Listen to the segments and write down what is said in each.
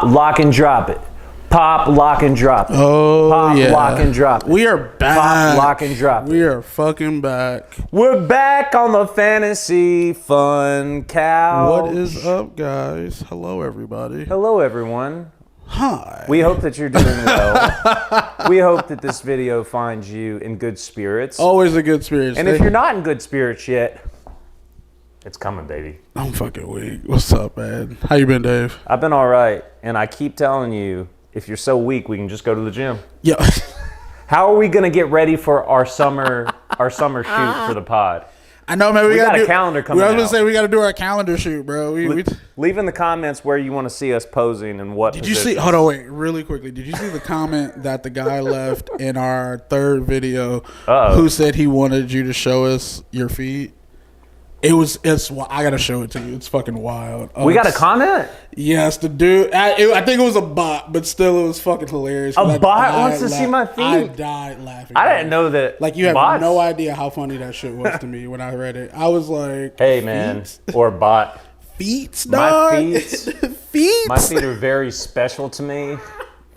Pop, lock, and drop it. Pop, lock, and drop it. Oh, Pop, yeah. lock, and drop it. We are back. Pop, lock, and drop it. We are fucking back. We're back on the Fantasy Fun Couch. What is up, guys? Hello, everybody. Hello, everyone. Hi. We hope that you're doing well. We hope that this video finds you in good spirits. Always a good spirit. And if you're not in good spirits yet, it's coming, baby. I'm fucking weak. What's up, man? How you been, Dave? I've been all right. And I keep telling you, if you're so weak, we can just go to the gym. Yeah. How are we going to get ready for our summer shoot for the pod? I know, man. We got a calendar coming out. I was going to say, we got to do our calendar shoot, bro. Leave in the comments where you want to see us posing and what Did you see? Hold on, wait. Really quickly. Did you see the comment that the guy left in our third video who said he wanted you to show us your feet? It's I gotta show it to you. It's fucking wild. We got a comment? Yes, the dude. I think it was a bot, but still, it was fucking hilarious. A bot wants to see my feet? I died laughing. I didn't know that. Like, you have bots? no idea how funny that shit was to me when I read it. I was like, hey, man, or bot. Feet, dog. My feet. My feet are very special to me.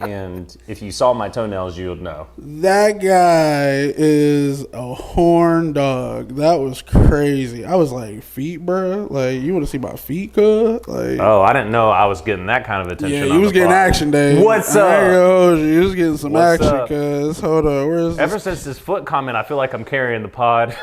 And if you saw my toenails, you would know. That guy is a horn dog. That was crazy. I was like, feet, bro? Like, you want to see my feet, cuz? Like, oh, I didn't know I was getting that kind of attention. Yeah, you was getting action, Dave. What's up? You was getting some action, cuz. Hold on, where's this? Ever since this foot comment, I feel like I'm carrying the pod.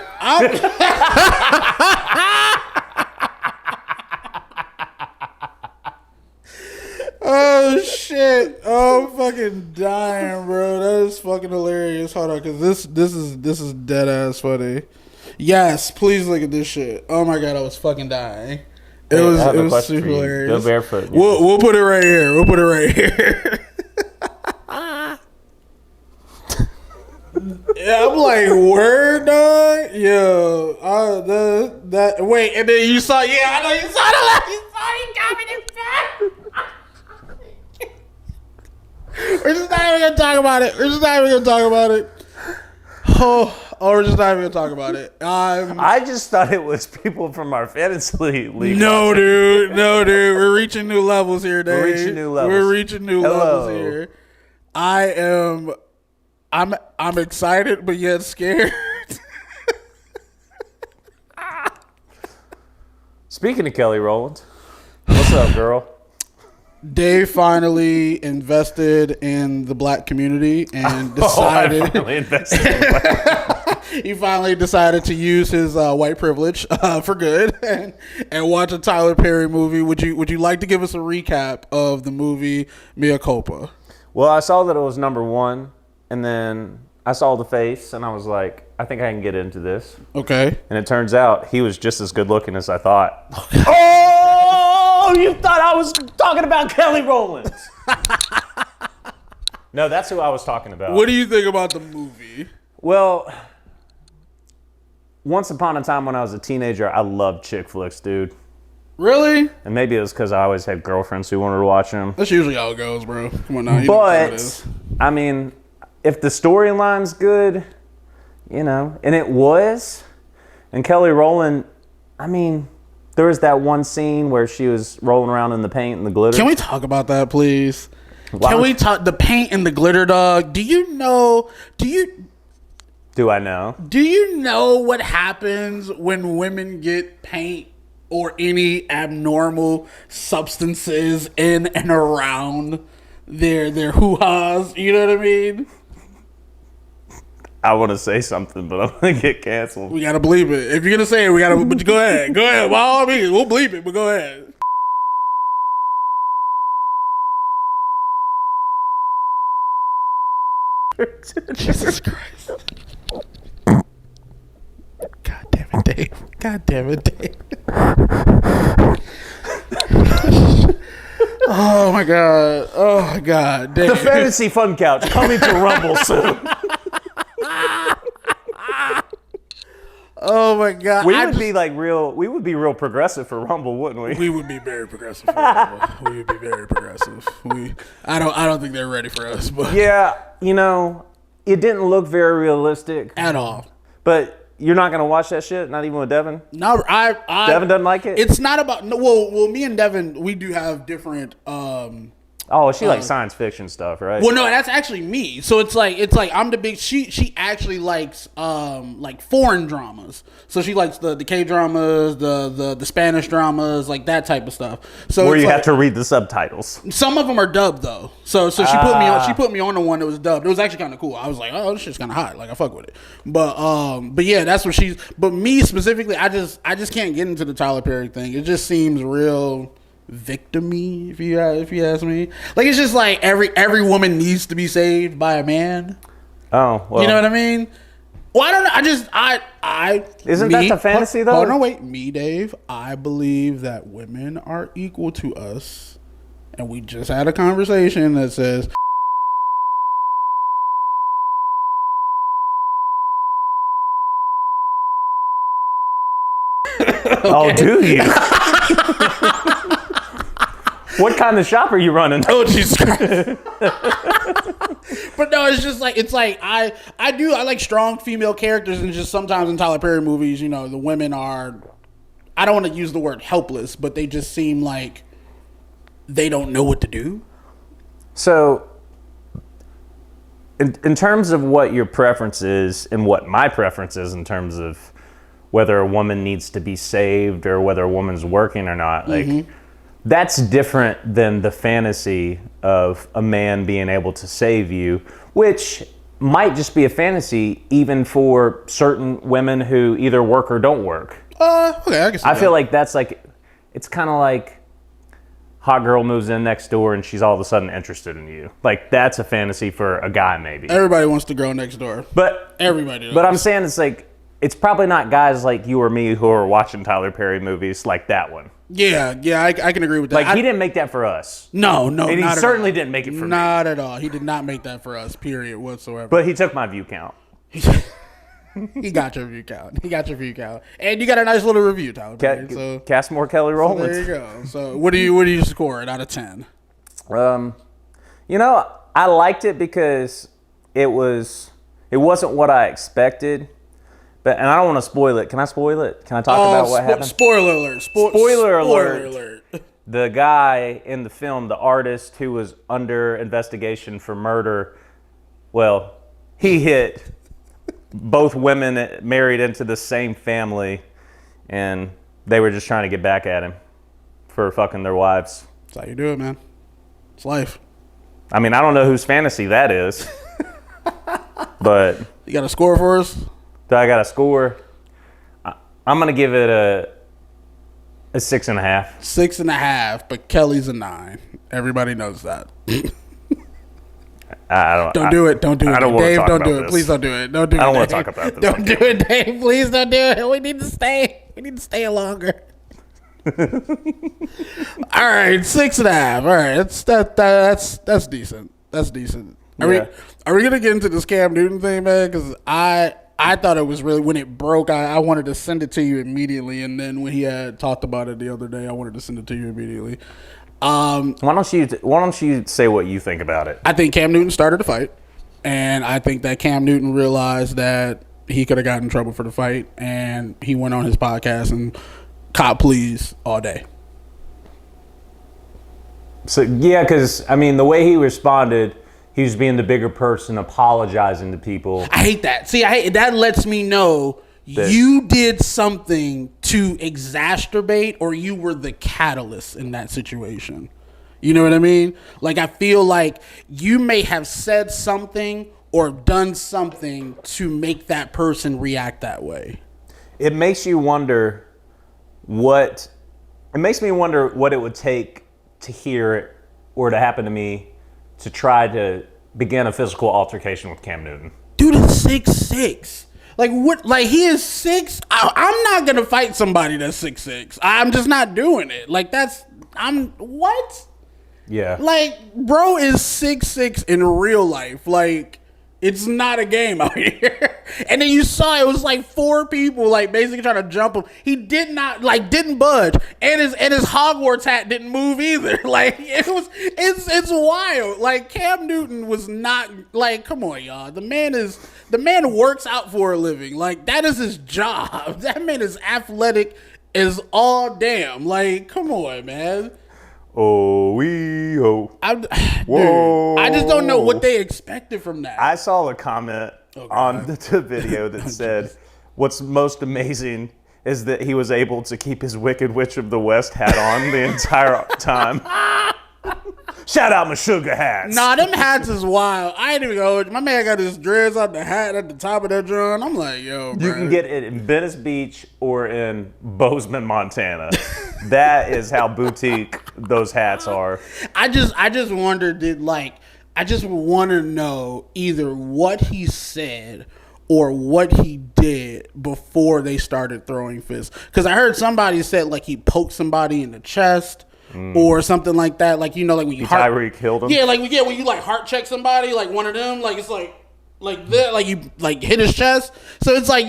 Oh shit! Oh, I'm fucking dying, bro. That is fucking hilarious. Hold on, cause this is dead ass funny. Yes, please look at this shit. Oh my god, I was fucking dying. It was super hilarious. Go barefoot. We'll put it right here. We'll put it right here. Yeah, I'm like, word, dog. Yo, that. Wait, and then you saw? Yeah, I know you saw that. You saw he commented back. We're just not even gonna talk about it. Oh, we're just not even gonna talk about it. I just thought it was people from our fantasy league. No, dude. We're reaching new levels here, Dave. We're reaching new levels here. I'm excited, but yet scared. Speaking of Kelly Rowland, what's up, girl? Dave finally invested in the black community and decided. I finally invested in the black community. He finally decided to use his white privilege for good and watch a Tyler Perry movie. Would you like to give us a recap of the movie Mea Culpa? Well, I saw that it was number one, and then I saw the face, and I was like, I think I can get into this. Okay. And it turns out he was just as good looking as I thought. Oh, you thought I was talking about Kelly Rowland. No, that's who I was talking about. What do you think about the movie? Well, once upon a time when I was a teenager, I loved chick flicks, dude. Really? And maybe it was because I always had girlfriends who wanted to watch them. That's usually how it goes, bro. Come on now. But, I mean, if the storyline's good, and it was, and Kelly Rowland, I mean, there was that one scene where she was rolling around in the paint and the glitter. Can we talk about that, please? Why? Can we talk the paint and the glitter, dog? Do I know? Do you know what happens when women get paint or any abnormal substances in and around their hoo-has? You know what I mean? I want to say something, but I'm going to get canceled. We got to bleep it. If you're going to say it, we got to, but go ahead. Go ahead. By all means, we'll bleep it, but go ahead. Jesus Christ. God damn it, Dave. Oh my God. Dave. The Fantasy Fun Couch coming to Rumble soon. Oh my God. We would be real progressive for Rumble, wouldn't we? We would be very progressive for Rumble. We would be very progressive. I don't think they're ready for us, but yeah, it didn't look very realistic at all. But you're not gonna watch that shit, not even with Devin? No, Devin doesn't like it? It's not about well, me and Devin, we do have different Oh, she likes science fiction stuff, right? Well, no, that's actually me. So it's like I'm the big. She actually likes like foreign dramas. So she likes the K dramas, the Spanish dramas, like that type of stuff. So where you like, have to read the subtitles. some of them are dubbed though. So she put me on the one that was dubbed. It was actually kind of cool. I was like, oh, this shit's kind of hot. Like I fuck with it. But yeah, that's what she's. But me specifically, I just can't get into the Tyler Perry thing. It just seems real victim-y, if you ask me. Like it's just like every woman needs to be saved by a man. Oh, well. You know what I mean? Well, I don't know. I Isn't that the fantasy though? Oh no, wait, me, Dave. I believe that women are equal to us, and we just had a conversation that says. Oh, do you? What kind of shop are you running? Oh, Jesus Christ. But no, it's just like, I like strong female characters, and just sometimes in Tyler Perry movies, you know, the women are, I don't want to use the word helpless, but they just seem like they don't know what to do. So, in terms of what your preference is and what my preference is in terms of whether a woman needs to be saved or whether a woman's working or not, like, that's different than the fantasy of a man being able to save you, which might just be a fantasy even for certain women who either work or don't work. Okay, I can see I that. feel like that's like, it's kind of like hot girl moves in next door and she's all of a sudden interested in you. Like that's a fantasy for a guy maybe. Everybody wants the girl next door. But everybody does. But I'm saying it's like, it's probably not guys like you or me who are watching Tyler Perry movies like that one. Yeah, I can agree with that. Like, he didn't make that for us. No, and he certainly didn't make it for me. Not at all. He did not make that for us, period, whatsoever. But he took my view count. He got your view count. And you got a nice little review, Tyler Perry. So cast more Kelly Rowland. there you go. So what do you score it out of 10? You know, I liked it because it wasn't what I expected. And I don't want to spoil it. Can I spoil it? Can I talk about what happened? Spoiler alert. Spoiler alert. The guy in the film, the artist who was under investigation for murder, well, he hit both women married into the same family, and they were just trying to get back at him for fucking their wives. That's how you do it, man. It's life. I mean, I don't know whose fantasy that is, but... You got a score for us? I got a score. I'm going to give it a 6.5. 6.5, but Kelly's a 9. Everybody knows that. Don't do it. Dave, don't do it. Please don't do it. Don't do it. I don't want to talk about this. Don't do it, Dave. Please don't do it. We need to stay. We need to stay longer. All right, 6.5. All right, that's decent. That's decent. Are we gonna get into this Cam Newton thing, man? Because I thought it was really, when it broke, I wanted to send it to you immediately, and then when he had talked about it the other day, I wanted to send it to you immediately. Why don't you say what you think about it? I think Cam Newton started the fight, and I think that Cam Newton realized that he could have gotten in trouble for the fight, and he went on his podcast and cop please all day. So yeah, because I mean the way he responded, he was being the bigger person, apologizing to people. I hate that. See, that lets me know you did something to exacerbate, or you were the catalyst in that situation. You know what I mean? Like, I feel like you may have said something or done something to make that person react that way. It makes you wonder what it would take to hear it or to happen to me to try to begin a physical altercation with Cam Newton. Dude is 6'6". Like, what? Like, he is 6. I'm not going to fight somebody that's 6'6". I'm just not doing it. Like, what? Yeah. Like, bro is 6'6" in real life. Like, it's not a game out here. And then you saw it was like 4 people, like, basically trying to jump him. He didn't budge. And his Hogwarts hat didn't move either. Like, it's wild. Like, Cam Newton was not, like, come on, y'all. The man works out for a living. Like, that is his job. That man is athletic as all damn. Like, come on, man. Oh. Dude, Whoa. I just don't know what they expected from that. I saw a comment on the video that said, what's most amazing is that he was able to keep his Wicked Witch of the West hat on the entire time. Shout out my sugar hats. Nah, them hats is wild. I ain't even go. My man got his dreads on the hat at the top of that drum. I'm like, yo, bro. You can get it in Venice Beach or in Bozeman, Montana. That is how boutique those hats are. I just wondered, I just want to know either what he said or what he did before they started throwing fists. Because I heard somebody said like he poked somebody in the chest. Or something like that, like like when you Tyreek killed him. Yeah, when you like heart check somebody, like one of them, like it's like that, like you like hit his chest. So it's like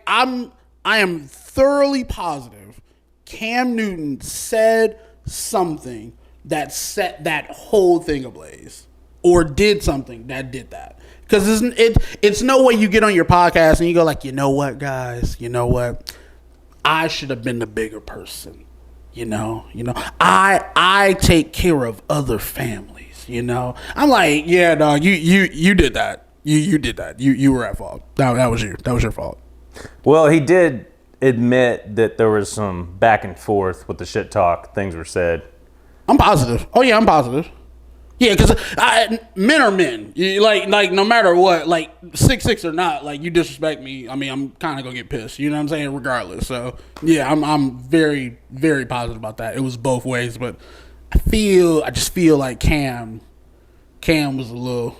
I am thoroughly positive Cam Newton said something that set that whole thing ablaze, or did something that did that. Because it's no way you get on your podcast and you go like, you know what, guys, I should have been the bigger person. I take care of other families, I'm like, yeah, dog, you did that. You did that. You were at fault. That was you. That was your fault. Well, he did admit that there was some back and forth with the shit talk. Things were said. I'm positive. Oh yeah, I'm positive. Yeah, because men are men. Like no matter what, like 6'6" or not, like you disrespect me, I mean, I'm kind of gonna get pissed. You know what I'm saying? Regardless. So yeah, I'm very, very positive about that. It was both ways, but I just feel like Cam was a little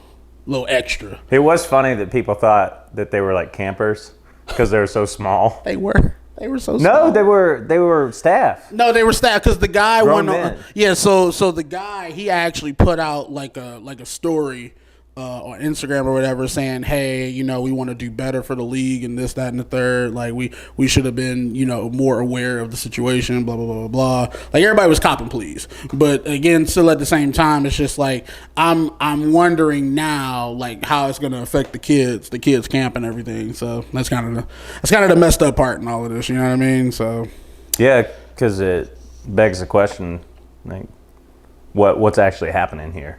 extra. It was funny that people thought that they were like campers because they were so small. They were so small. No, they were staff. No, they were staff because the guy Grown went on. men. Yeah, so the guy, he actually put out like a story on Instagram or whatever saying, hey, we want to do better for the league and this, that, and the third. Like we should have been, more aware of the situation, blah, blah, blah, blah, blah. Like everybody was copping please. But again, still at the same time, it's just like I'm wondering now like how it's gonna affect the kids camp and everything. So that's kind of the messed up part in all of this, you know what I mean? So Yeah, because it begs the question, like, what's actually happening here?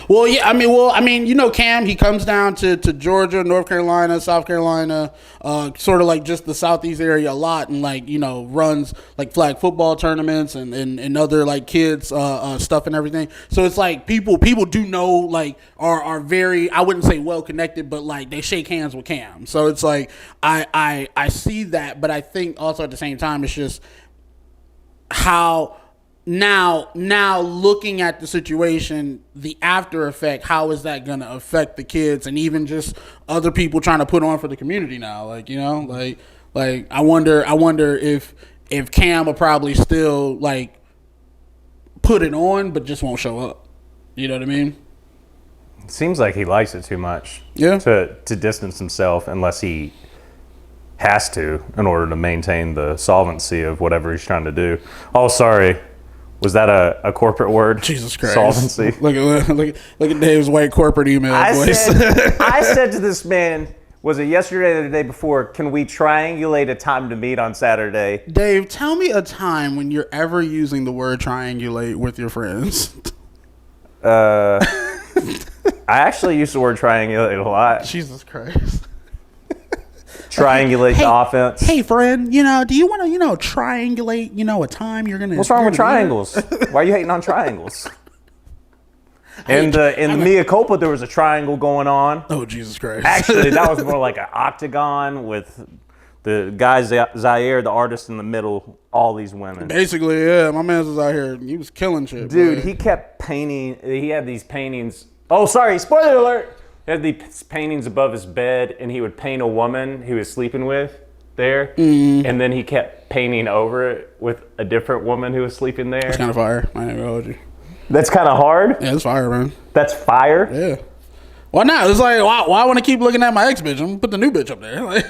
Well, yeah, I mean, Cam, he comes down to Georgia, North Carolina, South Carolina, sort of like just the Southeast area a lot, and like, runs like flag football tournaments and other like kids stuff and everything. So it's like people do know, like are very, I wouldn't say well connected, but like they shake hands with Cam. So it's like I see that, but I think also at the same time it's just how. Now looking at the situation, the after effect, how is that going to affect the kids and even just other people trying to put on for the community now? Like, like I wonder if Cam will probably still like put it on, but just won't show up. You know what I mean? It seems like he likes it too much. Yeah. To distance himself unless he has to in order to maintain the solvency of whatever he's trying to do. Oh, sorry. Was that a corporate word? Jesus Christ. Solvency. Look at Dave's white corporate email voice. I said to this man, was it yesterday or the day before, can we triangulate a time to meet on Saturday? Dave, tell me a time when you're ever using the word triangulate with your friends. I actually use the word triangulate a lot. Jesus Christ. Triangulate the offense. Hey, friend, do you want to, triangulate, a time you're going to... What's wrong with triangles? Why are you hating on triangles? In the Mea Culpa, there was a triangle going on. Oh, Jesus Christ. Actually, that was more like an octagon with the guy Zaire, the artist in the middle, all these women. Basically, yeah. My man was out here. He was killing shit. Dude, boy. he kept painting. He had these paintings. Oh, sorry. Spoiler alert. He had these paintings above his bed, and he would paint a woman he was sleeping with there. And then he kept painting over it with a different woman who was sleeping there. That's kind of fire. I ain't gonna hold you. That's kind of hard? Yeah, it's fire, man. That's fire? Yeah. Why not? It's like, why I want to keep looking at my ex bitch? I'm going to put the new bitch up there. Like...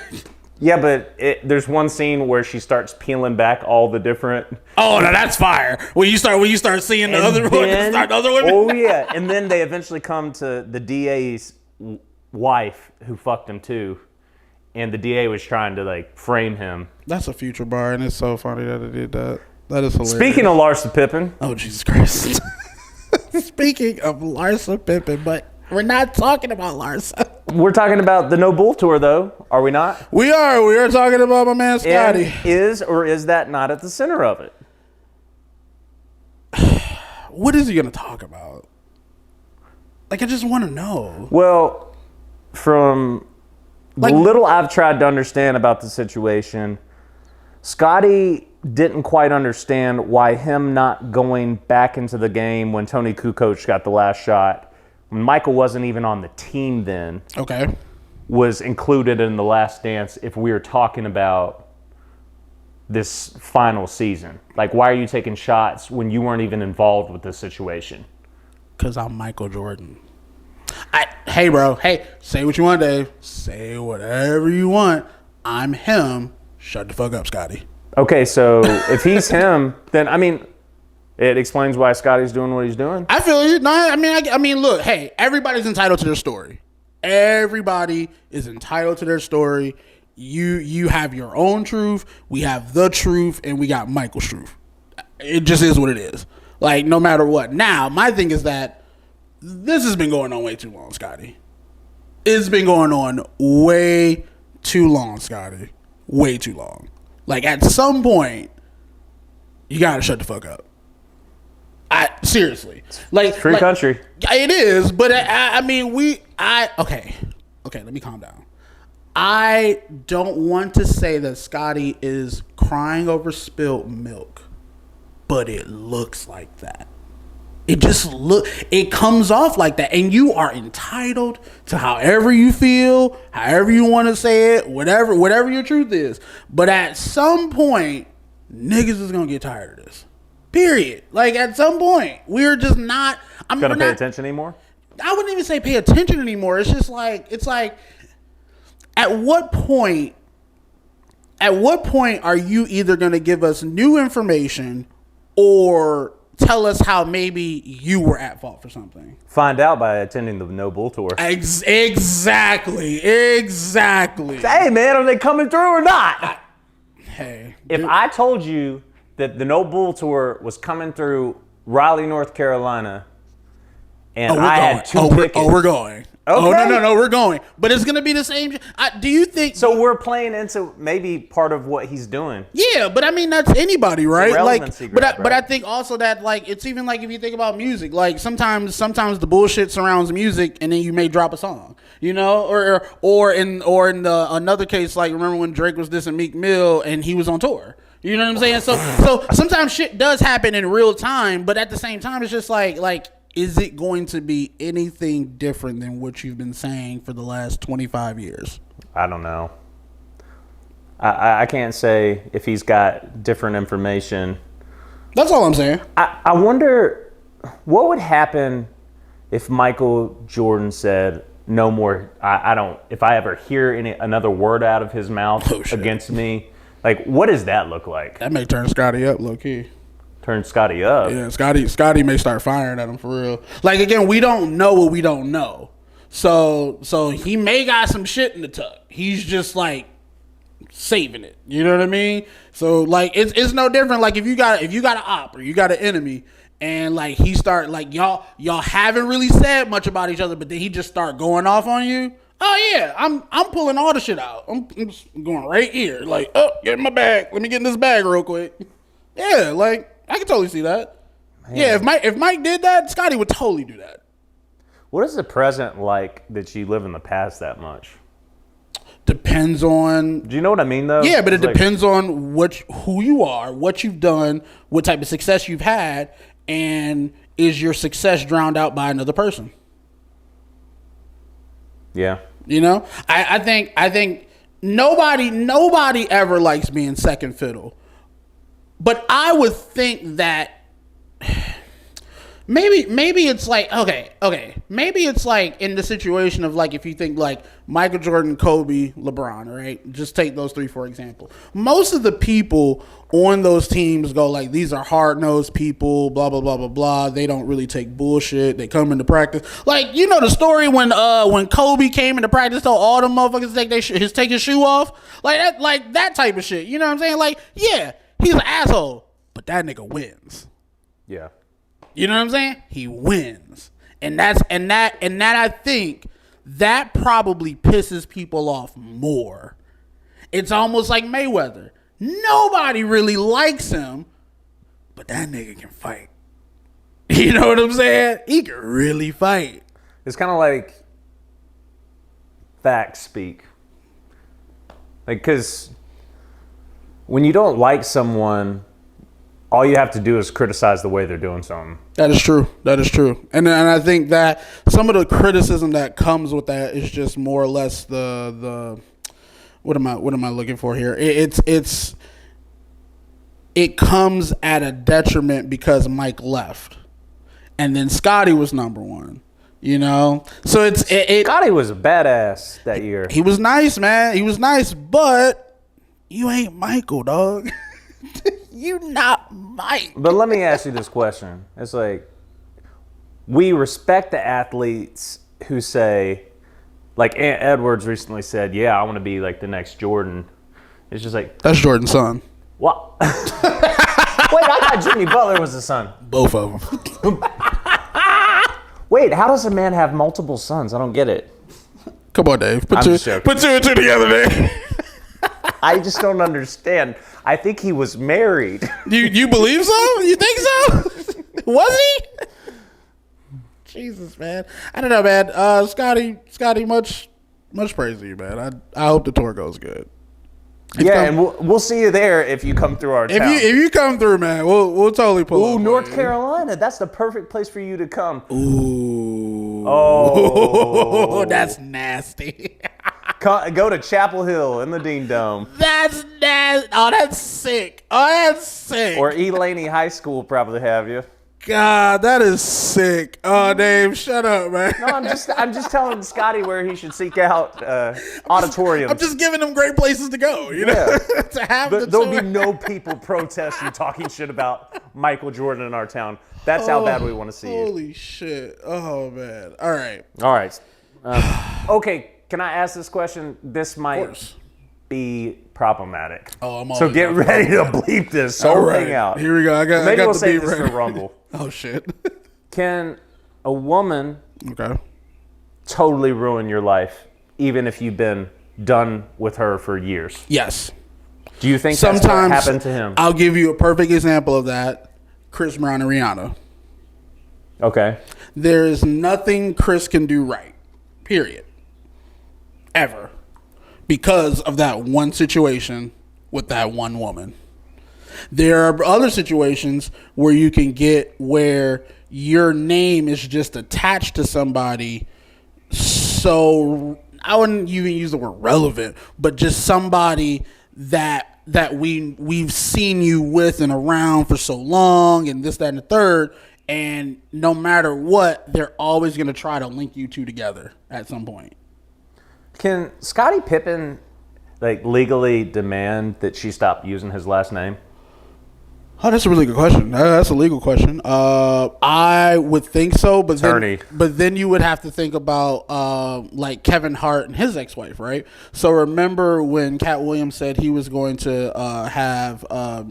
Yeah, but there's one scene where she starts peeling back all the different... Oh, no, that's fire. When you start seeing the other women. Oh, yeah. And then they eventually come to the DA's wife who fucked him too. And the DA was trying to, like, frame him. That's a future bar, and it's so funny that they did that. That is hilarious. Speaking of Larsa Pippen. Oh, Jesus Christ. Speaking of Larsa Pippen, but we're not talking about Larsa. We're talking about the No-Bull Tour, though. Are we not? We are. We are talking about my man Scotty. And is or is that not at the center of it? What is he going to talk about? Like, I just want to know. Well, from the little I've tried to understand about the situation, Scotty didn't quite understand why him not going back into the game when Tony Kukoc got the last shot, when Michael wasn't even on the team then, okay, was included in the last dance if we were talking about this final season. Like, why are you taking shots when you weren't even involved with this situation? Because I'm Michael Jordan. Hey, bro. Hey, say what you want, Dave. Say whatever you want. I'm him. Shut the fuck up, Scotty. Okay, so if he's him, then, I mean, it explains why Scotty's doing what he's doing. I feel you. No, I mean, look, hey, everybody's entitled to their story. Everybody is entitled to their story. You have your own truth. We have the truth, and we got Michael's truth. It just is what it is. Like, no matter what. Now, my thing is that this has been going on way too long, Scotty. It's been going on way too long, Scotty. Way too long. Like, at some point, you gotta shut the fuck up. Seriously. Like, free country. It is, but I mean, okay, let me calm down. I don't want to say that Scotty is crying over spilt milk, but it looks like that. It comes off like that, and you are entitled to however you feel, however you want to say it, whatever your truth is. But at some point, niggas is gonna get tired of this. Period. Like, at some point, we're just not gonna pay attention anymore. I wouldn't even say pay attention anymore. It's just like at what point are you either gonna give us new information or tell us how maybe you were at fault for something? Find out by attending the No-Bull Tour. Exactly. Hey, man, are they coming through or not? If I told you that the No-Bull Tour was coming through Raleigh, North Carolina, and I had two tickets. We're going. Okay. No, we're going. But it's going to be the same. Do you think... So we're playing into maybe part of what he's doing. Yeah, but I mean, that's anybody, right? But I think also that, like, it's even like if you think about music, like sometimes the bullshit surrounds music, and then you may drop a song, you know, or in another case, like remember when Drake was dissing Meek Mill and he was on tour. You know what I'm saying? So sometimes shit does happen in real time, but at the same time, it's just like. Is it going to be anything different than what you've been saying for the last 25 years? I don't know. I can't say if he's got different information. That's all I'm saying. I wonder what would happen if Michael Jordan said, no more, I don't, if I ever hear another word out of his mouth against me, like, what does that look like? That may turn Scotty up, low key. Turn Scotty up. Yeah, Scotty may start firing at him for real. Like, again, we don't know what we don't know. So he may got some shit in the tuck. He's just like saving it. You know what I mean? So like it's no different. Like if you got an op or you got an enemy and like he start like y'all haven't really said much about each other, but then he just start going off on you. Oh yeah, I'm pulling all the shit out. I'm just going right here. Like, oh, get in my bag. Let me get in this bag real quick. Yeah, like I can totally see that. Man. Yeah, if Mike did that, Scotty would totally do that. What is the present like that you live in the past that much? Depends on. Do you know what I mean though? Yeah, but it depends on who you are, what you've done, what type of success you've had, and is your success drowned out by another person? Yeah. You know, I think nobody ever likes being second fiddle. But I would think that maybe it's like okay. Maybe it's like in the situation of like if you think like Michael Jordan, Kobe, LeBron, right? Just take those three for example. Most of the people on those teams go like these are hard-nosed people, blah blah blah blah blah. They don't really take bullshit. They come into practice. Like you know the story when Kobe came into practice told all them motherfuckers to take his shoe off. Like that type of shit. You know what I'm saying? Like yeah. He's an asshole, but that nigga wins. Yeah. You know what I'm saying? He wins. And that I think that probably pisses people off more. It's almost like Mayweather. Nobody really likes him, but that nigga can fight. You know what I'm saying? He can really fight. It's kind of like facts speak. Like, because when you don't like someone, all you have to do is criticize the way they're doing something. That is true. That is true. And I think that some of the criticism that comes with that is just more or less the what am I looking for here? It comes at a detriment because Mike left, and then Scotty was number one. You know, so Scotty was a badass that year. He was nice, man. He was nice, but you ain't Michael, dog. You not Mike. But let me ask you this question. It's like, we respect the athletes who say, like Ant Edwards recently said, yeah, I want to be like the next Jordan. It's just like, that's Jordan's son. What? Wait, I thought Jimmy Butler was the son. Both of them. Wait, how does a man have multiple sons? I don't get it. Come on, Dave. Put two and two together, Dave. I just don't understand. I think he was married. You believe so? You think so? Was he? Jesus, man. I don't know, man. Scotty, much praise to you, man. I hope the tour goes good. And we'll see you there if you come through our town. If you come through, man, we'll totally pull up. Ooh, North Carolina. That's the perfect place for you to come. Ooh. Oh. That's nasty. Go to Chapel Hill in the Dean Dome. That's nasty. Oh, that's sick. Or Elaney High School probably have you. God, that is sick. Oh, Dave, shut up, man. No, I'm just telling Scotty where he should seek out auditoriums. I'm just giving him great places to go, you know, to have the There'll tour. be no people protesting, talking shit about Michael Jordan in our town. That's how bad we want to see you. Holy shit. Oh, man. All right. Okay, can I ask this question? This might be problematic. Oh, I'm so get ready to bleep this whole thing out. Here we go. Maybe we'll the save beat this ready. for Rumble. Oh, shit. Can a woman totally ruin your life, even if you've been done with her for years? Yes. Do you think that's what happened to him? I'll give you a perfect example of that. Chris Brown and Rihanna. Okay. There is nothing Chris can do right. Period. Ever. Because of that one situation with that one woman. There are other situations where you can get where your name is just attached to somebody. So I wouldn't even use the word relevant, but just somebody that we've seen you with and around for so long and this, that, and the third. And no matter what, they're always going to try to link you two together at some point. Can Scottie Pippen legally demand that she stop using his last name? Oh, that's a really good question. That's a legal question. I would think so, but then you would have to think about like Kevin Hart and his ex-wife, right? So remember when Cat Williams said he was going to have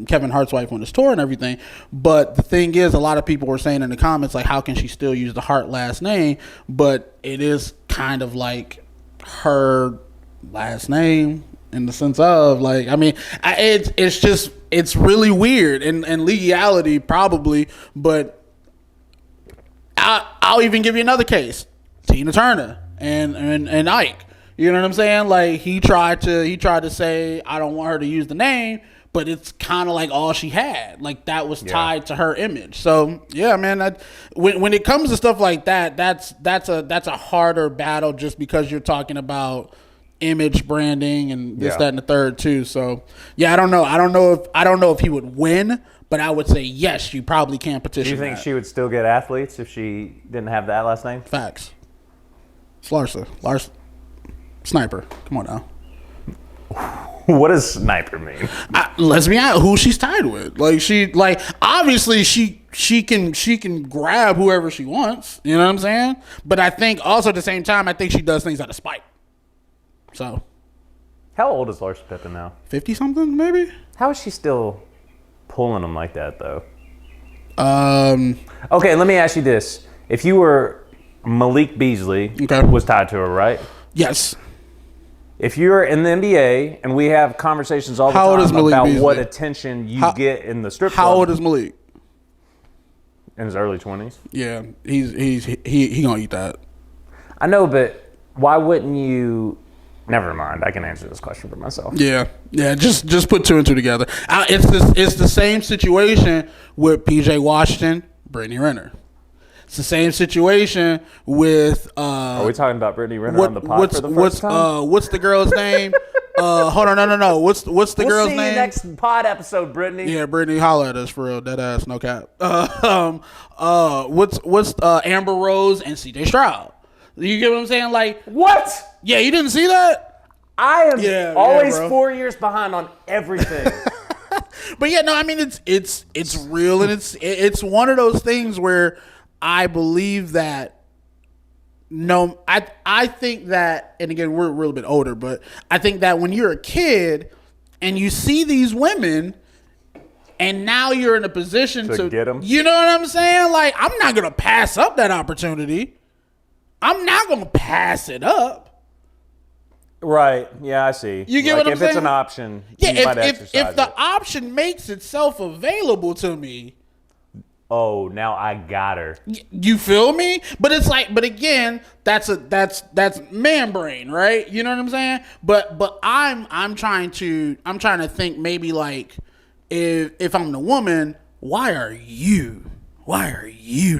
Kevin Hart's wife on his tour and everything, but the thing is, a lot of people were saying in the comments, like, how can she still use the Hart last name? But it is kind of like her last name. In the sense of, like, I mean, it's really weird in legality probably, but I'll even give you another case: Tina Turner and Ike. You know what I'm saying? Like he tried to say I don't want her to use the name, but it's kind of like all she had. Like that was tied to her image. So yeah, man. When it comes to stuff like that, that's a harder battle just because you're talking about image branding and this, that, and the third too. So yeah, I don't know if he would win, but I would say yes, you probably can petition. Do you think she would still get athletes if she didn't have that last name? Facts. It's Larsa. Sniper. Come on now. What does sniper mean? Let's be honest, who she's tied with. Like obviously she can grab whoever she wants. You know what I'm saying? But I think also at the same time, I think she does things out of spite. So, how old is Larsa Pippen now? 50 something, maybe. How is she still pulling them like that though. Okay, let me ask you this: if you were Malik Beasley, was tied to her, right? Yes. If you're in the NBA and we have conversations all the time about Beasley? What attention you get in the strip club. How old is Malik? In his early 20s. Yeah, he gonna eat that. I know, but why wouldn't you? Never mind. I can answer this question for myself. Yeah. Just put two and two together. It's the same situation with PJ Washington, Brittany Renner. It's the same situation with. Are we talking about Brittany Renner on the pod for the first time? What's the girl's name? Hold on, no. What's the girl's name? We'll see you next pod episode, Brittany. Yeah, Brittany, holla at us for real, dead ass, no cap. What's Amber Rose and CJ Stroud? You get what I'm saying? Like what? Yeah, you didn't see that? I am always 4 years behind on everything. But yeah, no, I mean it's real, and it's one of those things where I believe that. No, I think that, and again, we're a little bit older, but I think that when you're a kid and you see these women, and now you're in a position to get them, you know what I'm saying? Like, I'm not gonna pass up that opportunity. I'm not gonna pass it up. Right? Yeah, I see. You get what I'm saying? If it's an option, yeah. You might exercise if the option makes itself available to me. Oh, now I got her. You feel me? But it's like, but again, that's man brain, right? You know what I'm saying? But I'm trying to think maybe like if I'm the woman, why are you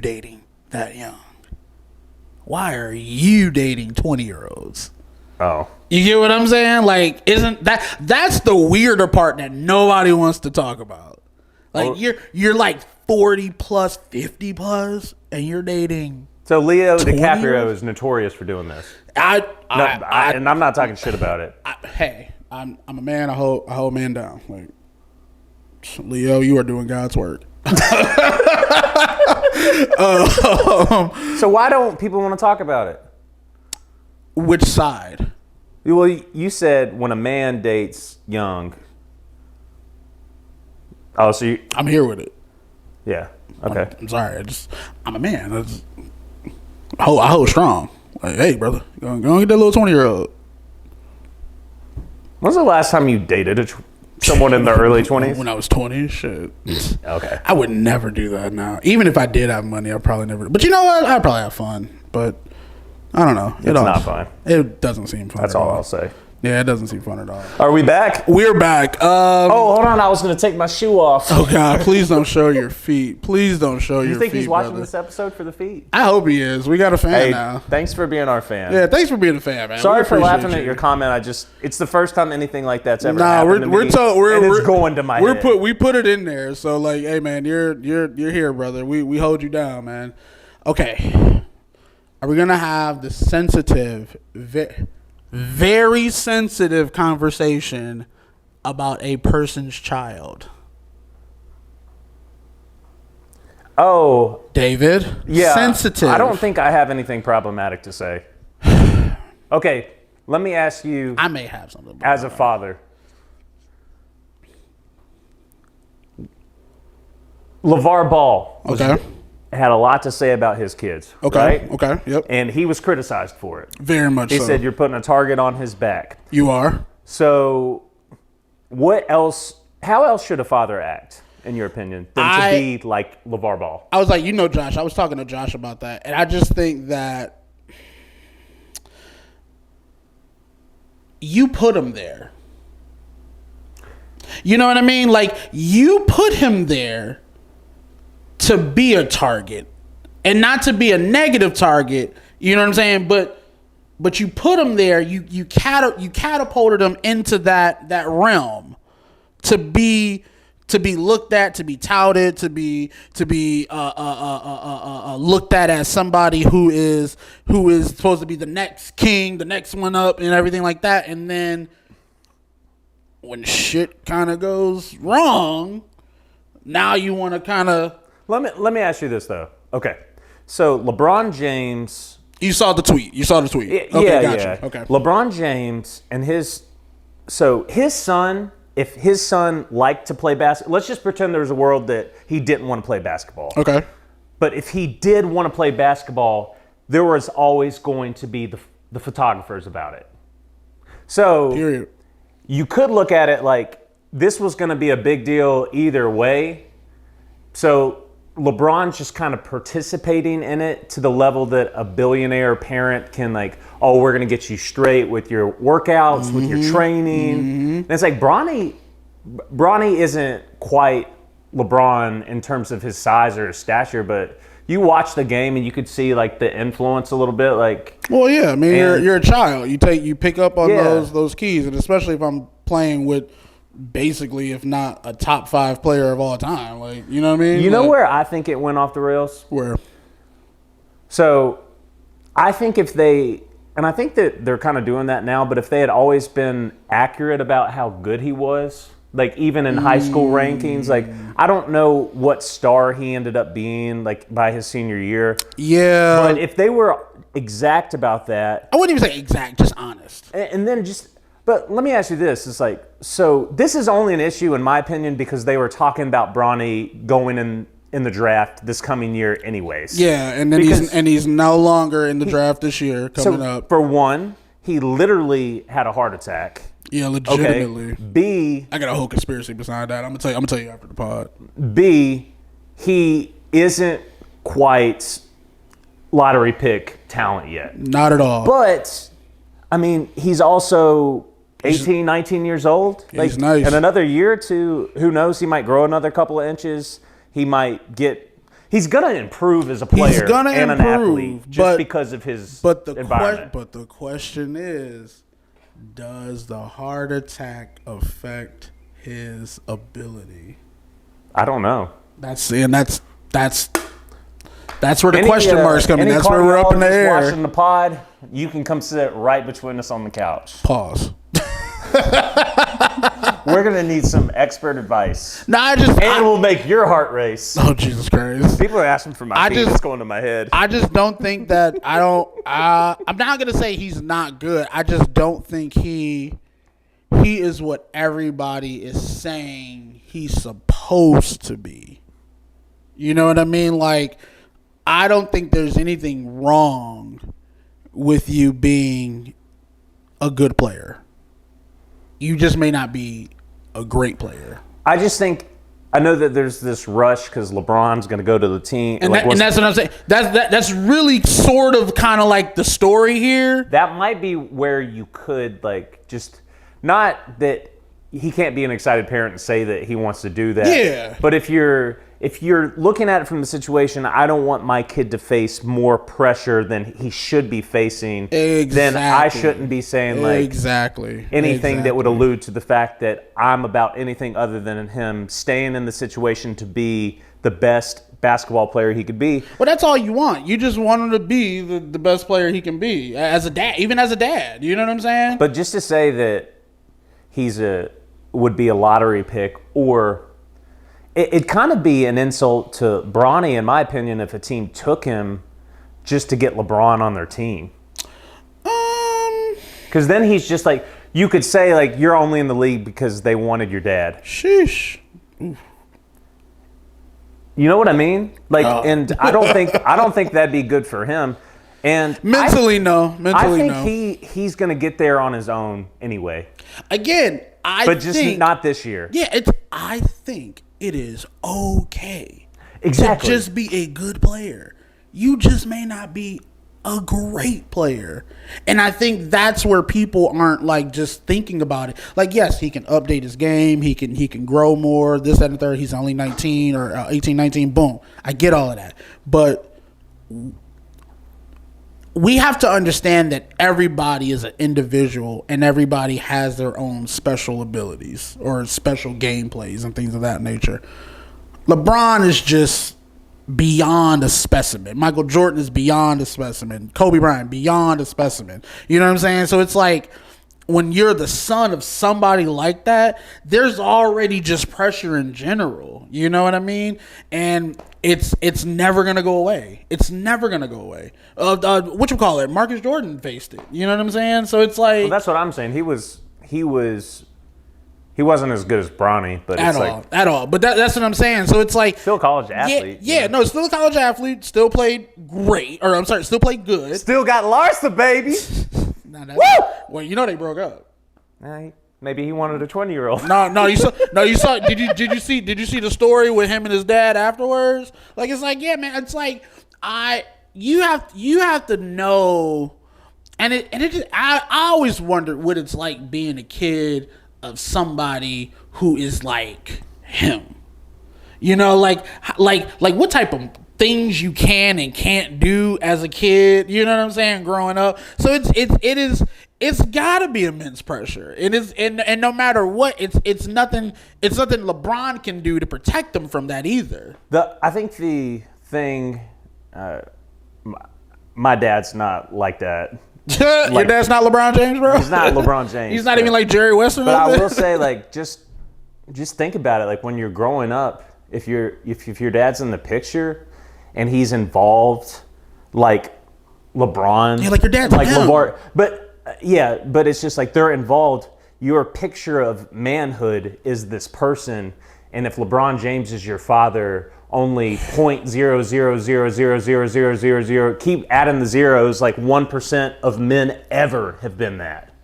dating that young? Why are you dating 20-year-olds? Oh. You get what I'm saying? Like, isn't that's the weirder part that nobody wants to talk about? Like you're like 40 plus, 50 plus, and you're dating. So Leo DiCaprio is notorious for doing this. And I'm not talking shit about it. Hey, I'm a man. I hold man down. Like, Leo, you are doing God's work. So why don't people want to talk about it? Which side? Well, you said when a man dates young. Oh, so I'm here with it. Yeah. Okay. I'm sorry. I'm a man. I hold strong. Like, hey, brother, go and get that little 20-year-old. When's the last time you dated someone in their early 20s? When I was 20, shit. Okay. I would never do that now. Even if I did have money, I'd probably never. But you know what? I'd probably have fun. But I don't know. It's not fun. It doesn't seem fun. That's all I'll say. Yeah, it doesn't seem fun at all. Are we back? We're back. Hold on. I was going to take my shoe off. Oh, God. Please don't show your feet. Please don't show your feet, You think he's watching brother. this episode for the feet? I hope he is. We got a fan now. Thanks for being our fan. Yeah, thanks for being a fan, man. Sorry for laughing at your comment. It's the first time anything like that's ever happened to me. It's going to my head. We put it in there. So, like, hey, man, you're here, brother. We hold you down, man. Okay. Are we going to have the sensitive, very sensitive conversation about a person's child? Oh, David. Yeah. Sensitive. I don't think I have anything problematic to say. Okay, let me ask you. I may have something. As a father. LeVar Ball. Okay. Had a lot to say about his kids. Okay. Right? Okay. Yep. And he was criticized for it. Very much. He said you're putting a target on his back. You are. So, what else? How else should a father act, in your opinion, than to be like LeVar Ball? I was like, Josh. I was talking to Josh about that, and I just think that you put him there. You know what I mean? Like, you put him there to be a target, and not to be a negative target. You know what I'm saying? But you put him there. You catapulted him into that realm to be looked at, to be touted, to be looked at as somebody who is supposed to be the next king, the next one up, and everything like that. And then when shit kind of goes wrong, now you want to kind of. Let me ask you this though. Okay, so LeBron James. You saw the tweet. Okay, yeah, gotcha. yeah. Okay. LeBron James and his son if his son liked to play basketball, let's just pretend there was a world that he didn't want to play basketball. Okay. But if he did want to play basketball, there was always going to be the photographers about it. So Period. you could look at it like this was going to be a big deal either way. So LeBron's just kind of participating in it to the level that a billionaire parent can like, oh, we're going to get you straight with your workouts, with your training. And it's like Bronny isn't quite LeBron in terms of his size or his stature, but you watch the game and you could see like the influence a little bit. Like, well, yeah, I mean, you're a child. You pick up on those keys, and especially if I'm playing with basically, if not a top 5 player of all time, like, you know what I mean? You know where I think it went off the rails? Where? So, I think if they, and I think that they're kind of doing that now, but if they had always been accurate about how good he was, like even in high school rankings, like I don't know what star he ended up being like by his senior year. Yeah. But if they were exact about that. I wouldn't even say exact, just honest. And then just, but let me ask you this. It's like, so this is only an issue in my opinion because they were talking about Bronny going in the draft this coming year anyways. Yeah, and then he's no longer in the draft this year coming up. For one, he literally had a heart attack. Yeah, legitimately. Okay. B, I got a whole conspiracy beside that. I'm gonna tell you after the pod. B, he isn't quite lottery pick talent yet. Not at all. But I mean, he's also 18, 19 years old. He's nice. In another year or two, who knows? He might grow another couple of inches. He might get. He's gonna improve as a player and an athlete just because of his environment. But the question is, does the heart attack affect his ability? I don't know. That's where the question marks come in. That's where we're up in the air. Watching the pod, you can come sit right between us on the couch. Pause. We're gonna need some expert advice. We'll make your heart race. Oh, Jesus Christ! People are asking for my feet. It's going to my head. I just don't think that. I'm not gonna say he's not good. I just don't think he is what everybody is saying he's supposed to be. You know what I mean? Like, I don't think there's anything wrong with you being a good player. You just may not be a great player. I just think, I know that there's this rush because LeBron's going to go to the team. And that's what I'm saying. That's really sort of kind of like the story here. That might be where you could like just, not that he can't be an excited parent and say that he wants to do that. Yeah. But if you're looking at it from the situation, I don't want my kid to face more pressure than he should be facing. Exactly. Then I shouldn't be saying like anything that would allude to the fact that I'm about anything other than him staying in the situation to be the best basketball player he could be. Well, that's all you want. You just want him to be the best player he can be as a dad, even as a dad. You know what I'm saying? But just to say that would be a lottery pick, or it'd kind of be an insult to Bronny, in my opinion, if a team took him just to get LeBron on their team. Because then he's just like, you could say like you're only in the league because they wanted your dad. Sheesh. You know what I mean? Like, and I don't think that'd be good for him. And mentally, no. I think he's going to get there on his own anyway. Again, but just not this year. Yeah, I think it is okay to just be a good player. You just may not be a great player. And I think that's where people aren't like just thinking about it. Like, yes, he can update his game. He can grow more, this, that, and the third. He's only 19 or 18, 19. Boom. I get all of that. But we have to understand that everybody is an individual and everybody has their own special abilities or special gameplays and things of that nature. LeBron is just beyond a specimen. Michael Jordan is beyond a specimen. Kobe Bryant, beyond a specimen. You know what I'm saying? So it's like when you're the son of somebody like that, there's already just pressure in general. You know what I mean? And it's never gonna go away. It's never gonna go away. What you call it? Marcus Jordan faced it. You know what I'm saying? So it's like, well, that's what I'm saying. He He wasn't as good as Bronny, but at all. But that's what I'm saying. So it's like still a college athlete. No, still a college athlete. Still played great, or I'm sorry, still played good. Still got Larsa, baby. Woo! Well, you know they broke up. Maybe he wanted a 20-year-old. No, you saw. Did you see the story with him and his dad afterwards? Like, it's like, yeah, man. It's like you have to know, and it just, I always wondered what it's like being a kid of somebody who is like him. You know, like what type of things you can and can't do as a kid. You know what I'm saying? Growing up, so it's got to be immense pressure. It is, and no matter what, it's nothing. It's nothing LeBron can do to protect them from that either. I think the thing, my dad's not like that. Your dad's not LeBron James, bro? He's not LeBron James. He's not even like Jerry West. But I will say, like, just think about it. Like, when you're growing up, if your dad's in the picture and he's involved, like LeBron, yeah, like your dad's like him. LeBron, but it's just like they're involved. Your picture of manhood is this person, and if LeBron James is your father, only 0.0000000, keep adding the zeros, like 1% of men ever have been that.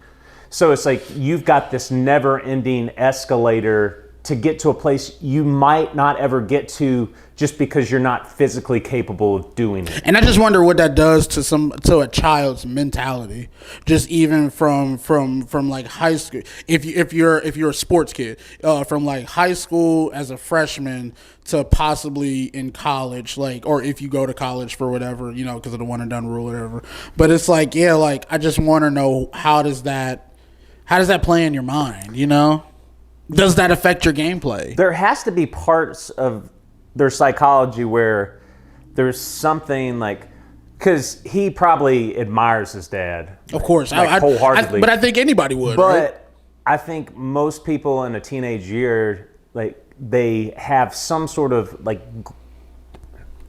So it's like you've got this never-ending escalator to get to a place you might not ever get to just because you're not physically capable of doing it. And I just wonder what that does to a child's mentality. Just even from like high school, if you're a sports kid, from like high school as a freshman to possibly in college, like, or if you go to college for whatever, you know, because of the one and done rule or whatever. But it's like, yeah, like I just want to know how does that play in your mind, you know? Does that affect your gameplay? There has to be parts of their psychology where there's something like, because he probably admires his dad. Of course. Like, wholeheartedly. But I think anybody would. But right? I think most people in a teenage year, like, they have some sort of like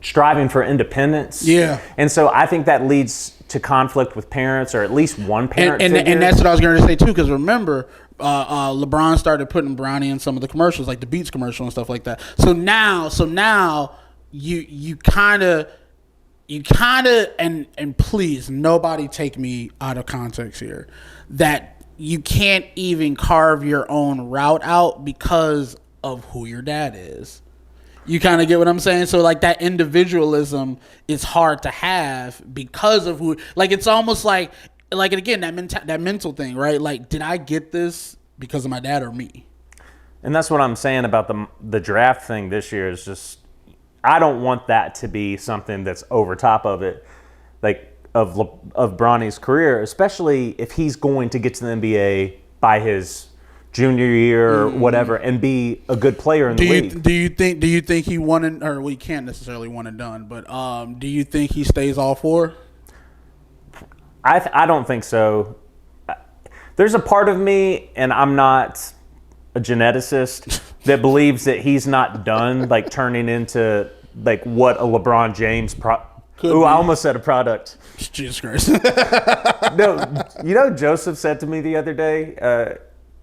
striving for independence. Yeah. And so I think that leads to conflict with parents, or at least one parent figure. And that's what I was going to say too, because remember, LeBron started putting Bronny in some of the commercials, like the Beats commercial and stuff like that. So now you kind of, and please, nobody take me out of context here, that you can't even carve your own route out because of who your dad is. You kind of get what I'm saying? So like that individualism is hard to have because of who, like it's almost like again, that mental thing, right? Like, did I get this because of my dad or me? And that's what I'm saying about the draft thing this year is just, I don't want that to be something that's over top of it, like of Bronny's career, especially if he's going to get to the NBA by his junior year or whatever and be a good player in the league. Do you think he won or we can't necessarily one and done, but do you think he stays all four? I don't think so. There's a part of me, and I'm not a geneticist, that believes that he's not done, like turning into like what a LeBron James I almost said a product. Jesus Christ. No, you know, Joseph said to me the other day,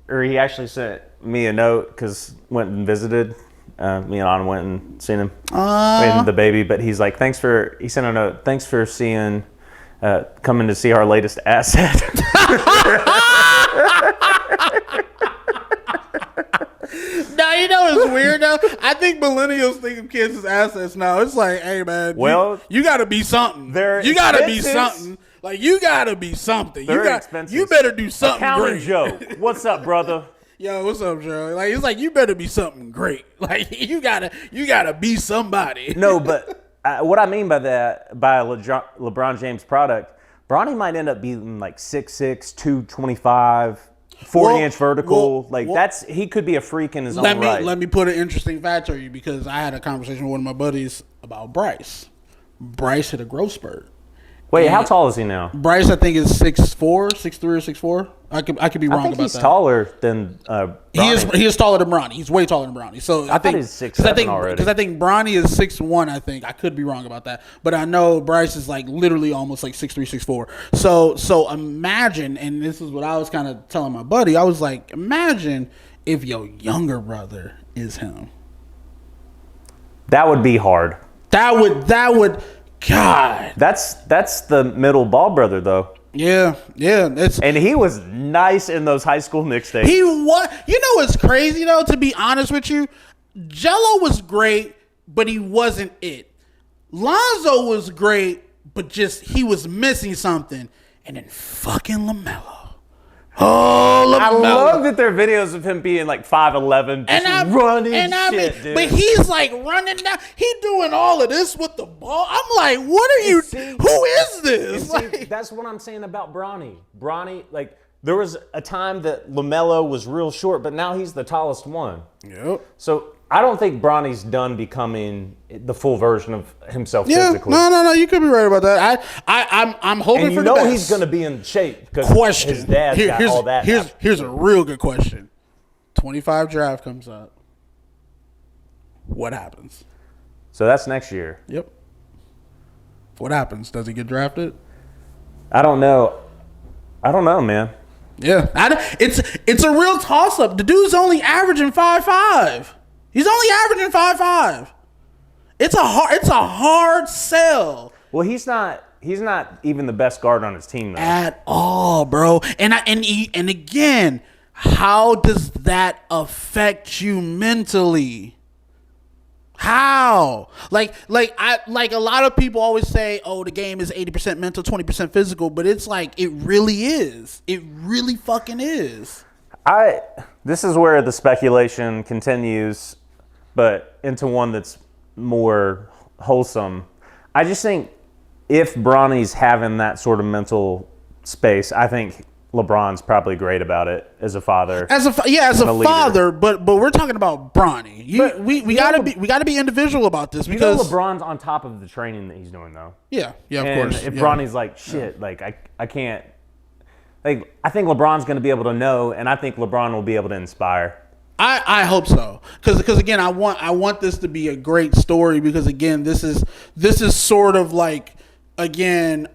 or he actually sent me a note because went and visited. Me and Anna went and seen him and the baby. But he's like, he sent a note. Thanks for seeing, coming to see our latest asset. Now, you know what's weird though? I think millennials think of kids as assets now. It's like, hey man, well, you gotta be something. You gotta be something. Like, you gotta be something. You better do something Accountant great. Joe, what's up, brother? Yo, what's up, Joe? Like, it's like you better be something great. Like, you gotta be somebody. No, but what I mean by that, by a LeBron James product, Bronny might end up being like 6'6", 225, 40-inch vertical. He could be a freak in his own right. Let me put an interesting fact on you, because I had a conversation with one of my buddies about Bryce. Bryce hit a growth spurt. Wait, how tall is he now? Bryce, I think, is 6'4", 6'3", or 6'4". I could be wrong about that. I think he's taller than Bronny. He is taller than Bronny. He's way taller than Bronny. So I think he's 6'7" already. Because I think Bronny is 6'1", I think. I could be wrong about that. But I know Bryce is like literally almost like 6'3", 6'4". So imagine, and this is what I was kind of telling my buddy, I was like, imagine if your younger brother is him. That would be hard. That would. God. That's the middle ball brother though. Yeah. And he was nice in those high school Knicks days. He was. You know what's crazy though? To be honest with you, Jello was great, but he wasn't it. Lonzo was great, but just he was missing something. And then fucking LaMelo. Oh, LaMelo. I love that there are videos of him being like 5'11", just running shit, dude. But he's like running down. He doing all of this with the ball. I'm like, what are you? Who is this? See, that's what I'm saying about Bronny. Bronny, like, there was a time that LaMelo was real short, but now he's the tallest one. Yep. So I don't think Bronny's done becoming the full version of himself physically. No. You could be right about that. I'm hoping and for the best. he's going to be in shape because his dad got all that. Here's a real good question. 25 draft comes up. What happens? So that's next year. Yep. What happens? Does he get drafted? I don't know, man. Yeah, it's a real toss up. The dude's only averaging 5'5". He's only averaging 5'5". It's a hard sell. Well, he's not even the best guard on his team though. At all, bro. And again, how does that affect you mentally? How? Like a lot of people always say, oh, the game is 80% mental, 20% physical, but it's like it really is. It really fucking is. This is where the speculation continues, but into one that's more wholesome. I just think if Bronny's having that sort of mental space, I think LeBron's probably great about it as a father. As a father, but we're talking about Bronny. We gotta be individual about this because LeBron's on top of the training that he's doing though. Yeah, of and course. If Bronny's like shit, like I can't. Like I think LeBron's going to be able to know, and I think LeBron will be able to inspire. I hope so, because again, I want this to be a great story, because again, this is sort of like, again,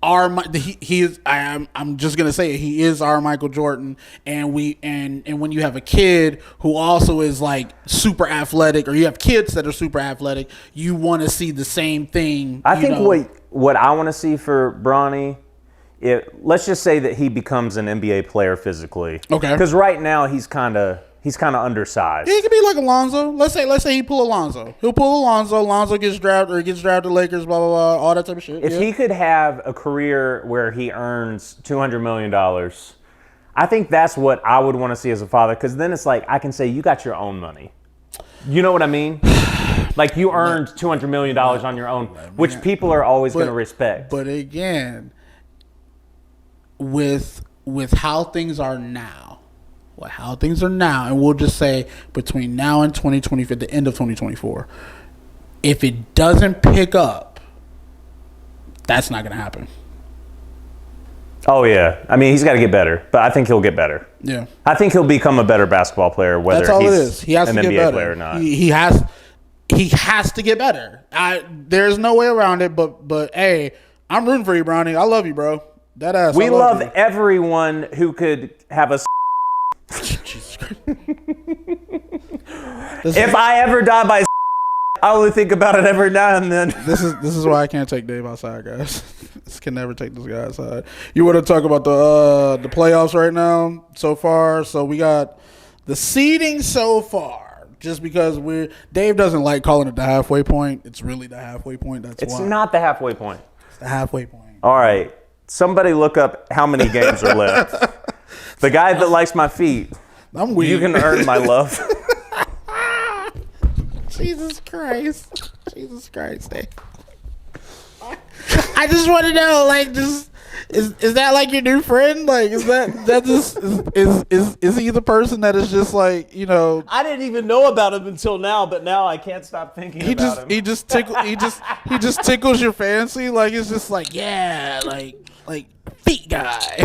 he is. I'm just gonna say it, he is our Michael Jordan, and when you have a kid who also is like super athletic, or you have kids that are super athletic, you want to see the same thing. I think what I want to see for Bronny, let's just say that he becomes an NBA player physically. Okay. Because right now he's kind of undersized. Yeah, he could be like Alonzo. Let's say he pull Alonzo. He'll pull Alonzo. Alonzo gets drafted to Lakers, blah, blah, blah, all that type of shit. If he could have a career where he earns $200 million, I think that's what I would want to see as a father, because then it's like I can say, you got your own money. You know what I mean? Like you earned $200 million on your own, which people are always going to respect. But again, with how things are now, and we'll just say between now and 2024, the end of 2024, if it doesn't pick up, that's not going to happen. Oh, yeah. I mean, he's got to get better, but I think he'll get better. Yeah. I think he'll become a better basketball player, whether that's all he's it is. He has an to get NBA better. player or not. He has to get better. There's no way around it, but hey, I'm rooting for you, Bronny. I love you, bro. That ass. We love everyone who could have a Jesus Christ. If I ever die by I only think about it every now and then. This is why I can't take Dave outside, guys. This can never take this guy outside. You want to talk about the playoffs right now so far? So we got the seeding so far. Just because Dave doesn't like calling it the halfway point. It's really the halfway point. It's not the halfway point. It's the halfway point. All right. Somebody look up how many games are left. The guy that likes my feet. I'm weak. You can earn my love. Jesus Christ, Dave. I just want to know, like, just is that like your new friend? Like, is that just is he the person that is just like, you know? I didn't even know about him until now, but now I can't stop thinking about him. He just tickles your fancy. Like, it's just like, yeah, like feet guy,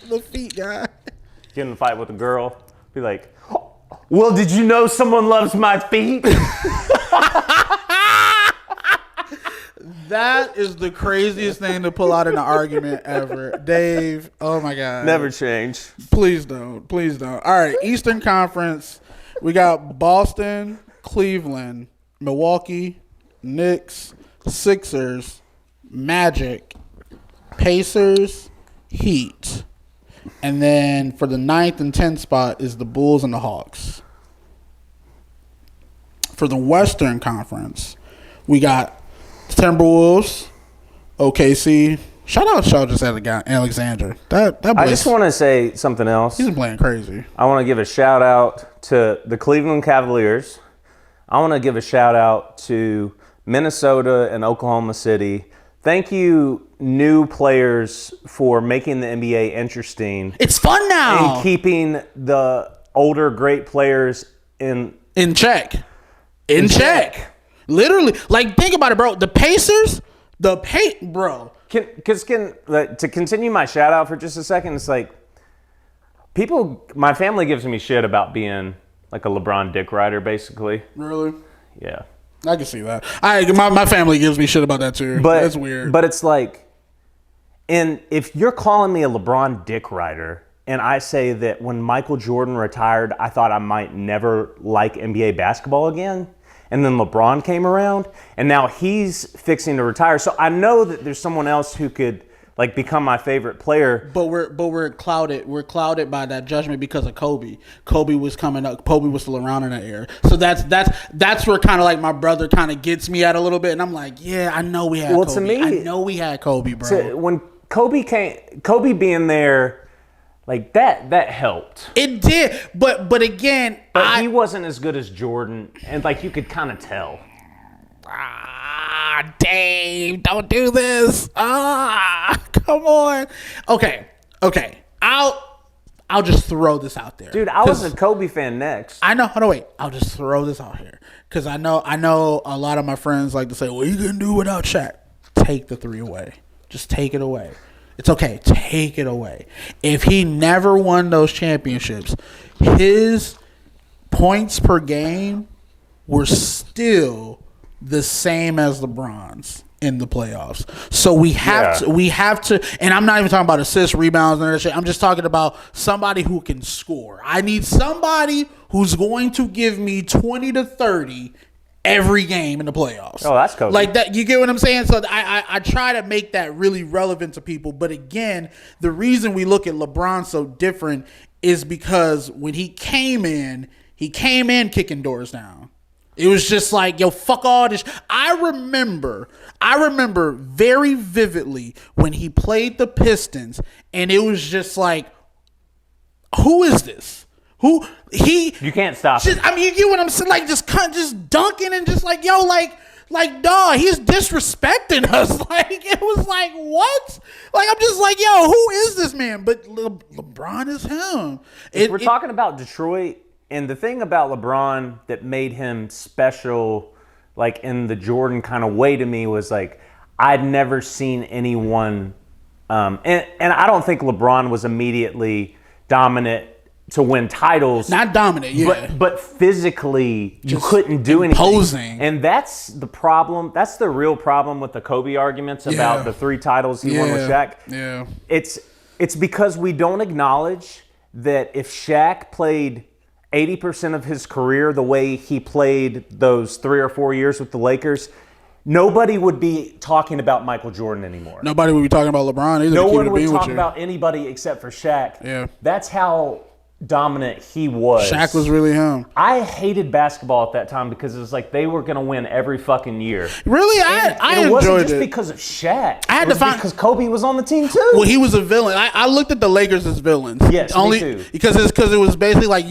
the feet guy. Get in a fight with a girl, be like, well, did you know someone loves my feet? That is the craziest thing to pull out in an argument ever. Dave, oh my God. Never change. Please don't. Please don't. All right, Eastern Conference. We got Boston, Cleveland, Milwaukee, Knicks, Sixers, Magic, Pacers, Heat. And then for the 9th and 10th spot is the Bulls and the Hawks. For the Western Conference, we got Timberwolves, OKC. Shout out just Alexander. That boy, I just want to say something else. He's been playing crazy. I want to give a shout out to the Cleveland Cavaliers. I want to give a shout out to Minnesota and Oklahoma City. Thank you, new players, for making the NBA interesting. It's fun now. And keeping the older great players in check. In check. Literally. Like, think about it, bro. The Pacers, bro. To continue my shout out for just a second, it's like my family gives me shit about being like a LeBron dick rider, basically. Really? Yeah. I can see that. My family gives me shit about that too. But that's weird. But it's like, and if you're calling me a LeBron dick rider, and I say that when Michael Jordan retired, I thought I might never like NBA basketball again, and then LeBron came around, and now he's fixing to retire. So I know that there's someone else who could like become my favorite player. But we're clouded. We're clouded by that judgment because of Kobe. Kobe was coming up. Kobe was still around in that era. So that's where kind of like my brother kind of gets me at a little bit, and I'm like, yeah, I know we had Kobe. To me, I know we had Kobe, bro. When Kobe being there, like that helped. It did, but again, he wasn't as good as Jordan, and like you could kind of tell. Dave, don't do this. Come on. Okay. I'll just throw this out there. Dude, I was a Kobe fan next. I know. Hold on, wait. I'll just throw this out here. Because I know a lot of my friends like to say, well, you can do without Shaq. Take the 3 away. Just take it away. It's okay. Take it away. If he never won those championships, his points per game were still the same as LeBron's in the playoffs. So we have to, and I'm not even talking about assists, rebounds, and that shit. I'm just talking about somebody who can score. I need somebody who's going to give me 20 to 30 every game in the playoffs. Oh, that's Kobe. Like that, you get what I'm saying? So I try to make that really relevant to people. But again, the reason we look at LeBron so different is because when he came in kicking doors down. It was just like, yo, fuck all this. I remember very vividly when he played the Pistons, and it was just like, who is this? You can't stop him. I mean, you get what I'm saying? Like, just dunking and just like, yo, like, dawg, he's disrespecting us. Like, it was like, what? Like, I'm just like, yo, who is this man? But LeBron is him. We're talking about Detroit. And the thing about LeBron that made him special, like in the Jordan kind of way to me, was like I'd never seen anyone, and I don't think LeBron was immediately dominant to win titles. Not dominant, yeah. But physically, you couldn't do imposing. Anything. And that's the problem. That's the real problem with the Kobe arguments about the 3 titles he won with Shaq. Yeah. It's because we don't acknowledge that if Shaq played 80% of his career the way he played those 3 or 4 years with the Lakers, nobody would be talking about Michael Jordan anymore. Nobody would be talking about LeBron either. No one would talk about anybody except for Shaq. Yeah. That's how dominant he was. Shaq was really him. I hated basketball at that time because it was like they were going to win every fucking year. Really? I enjoyed it. It wasn't just because of Shaq. I had to find because Kobe was on the team too. Well, he was a villain. I looked at the Lakers as villains. Yes, only me too. Because it was basically like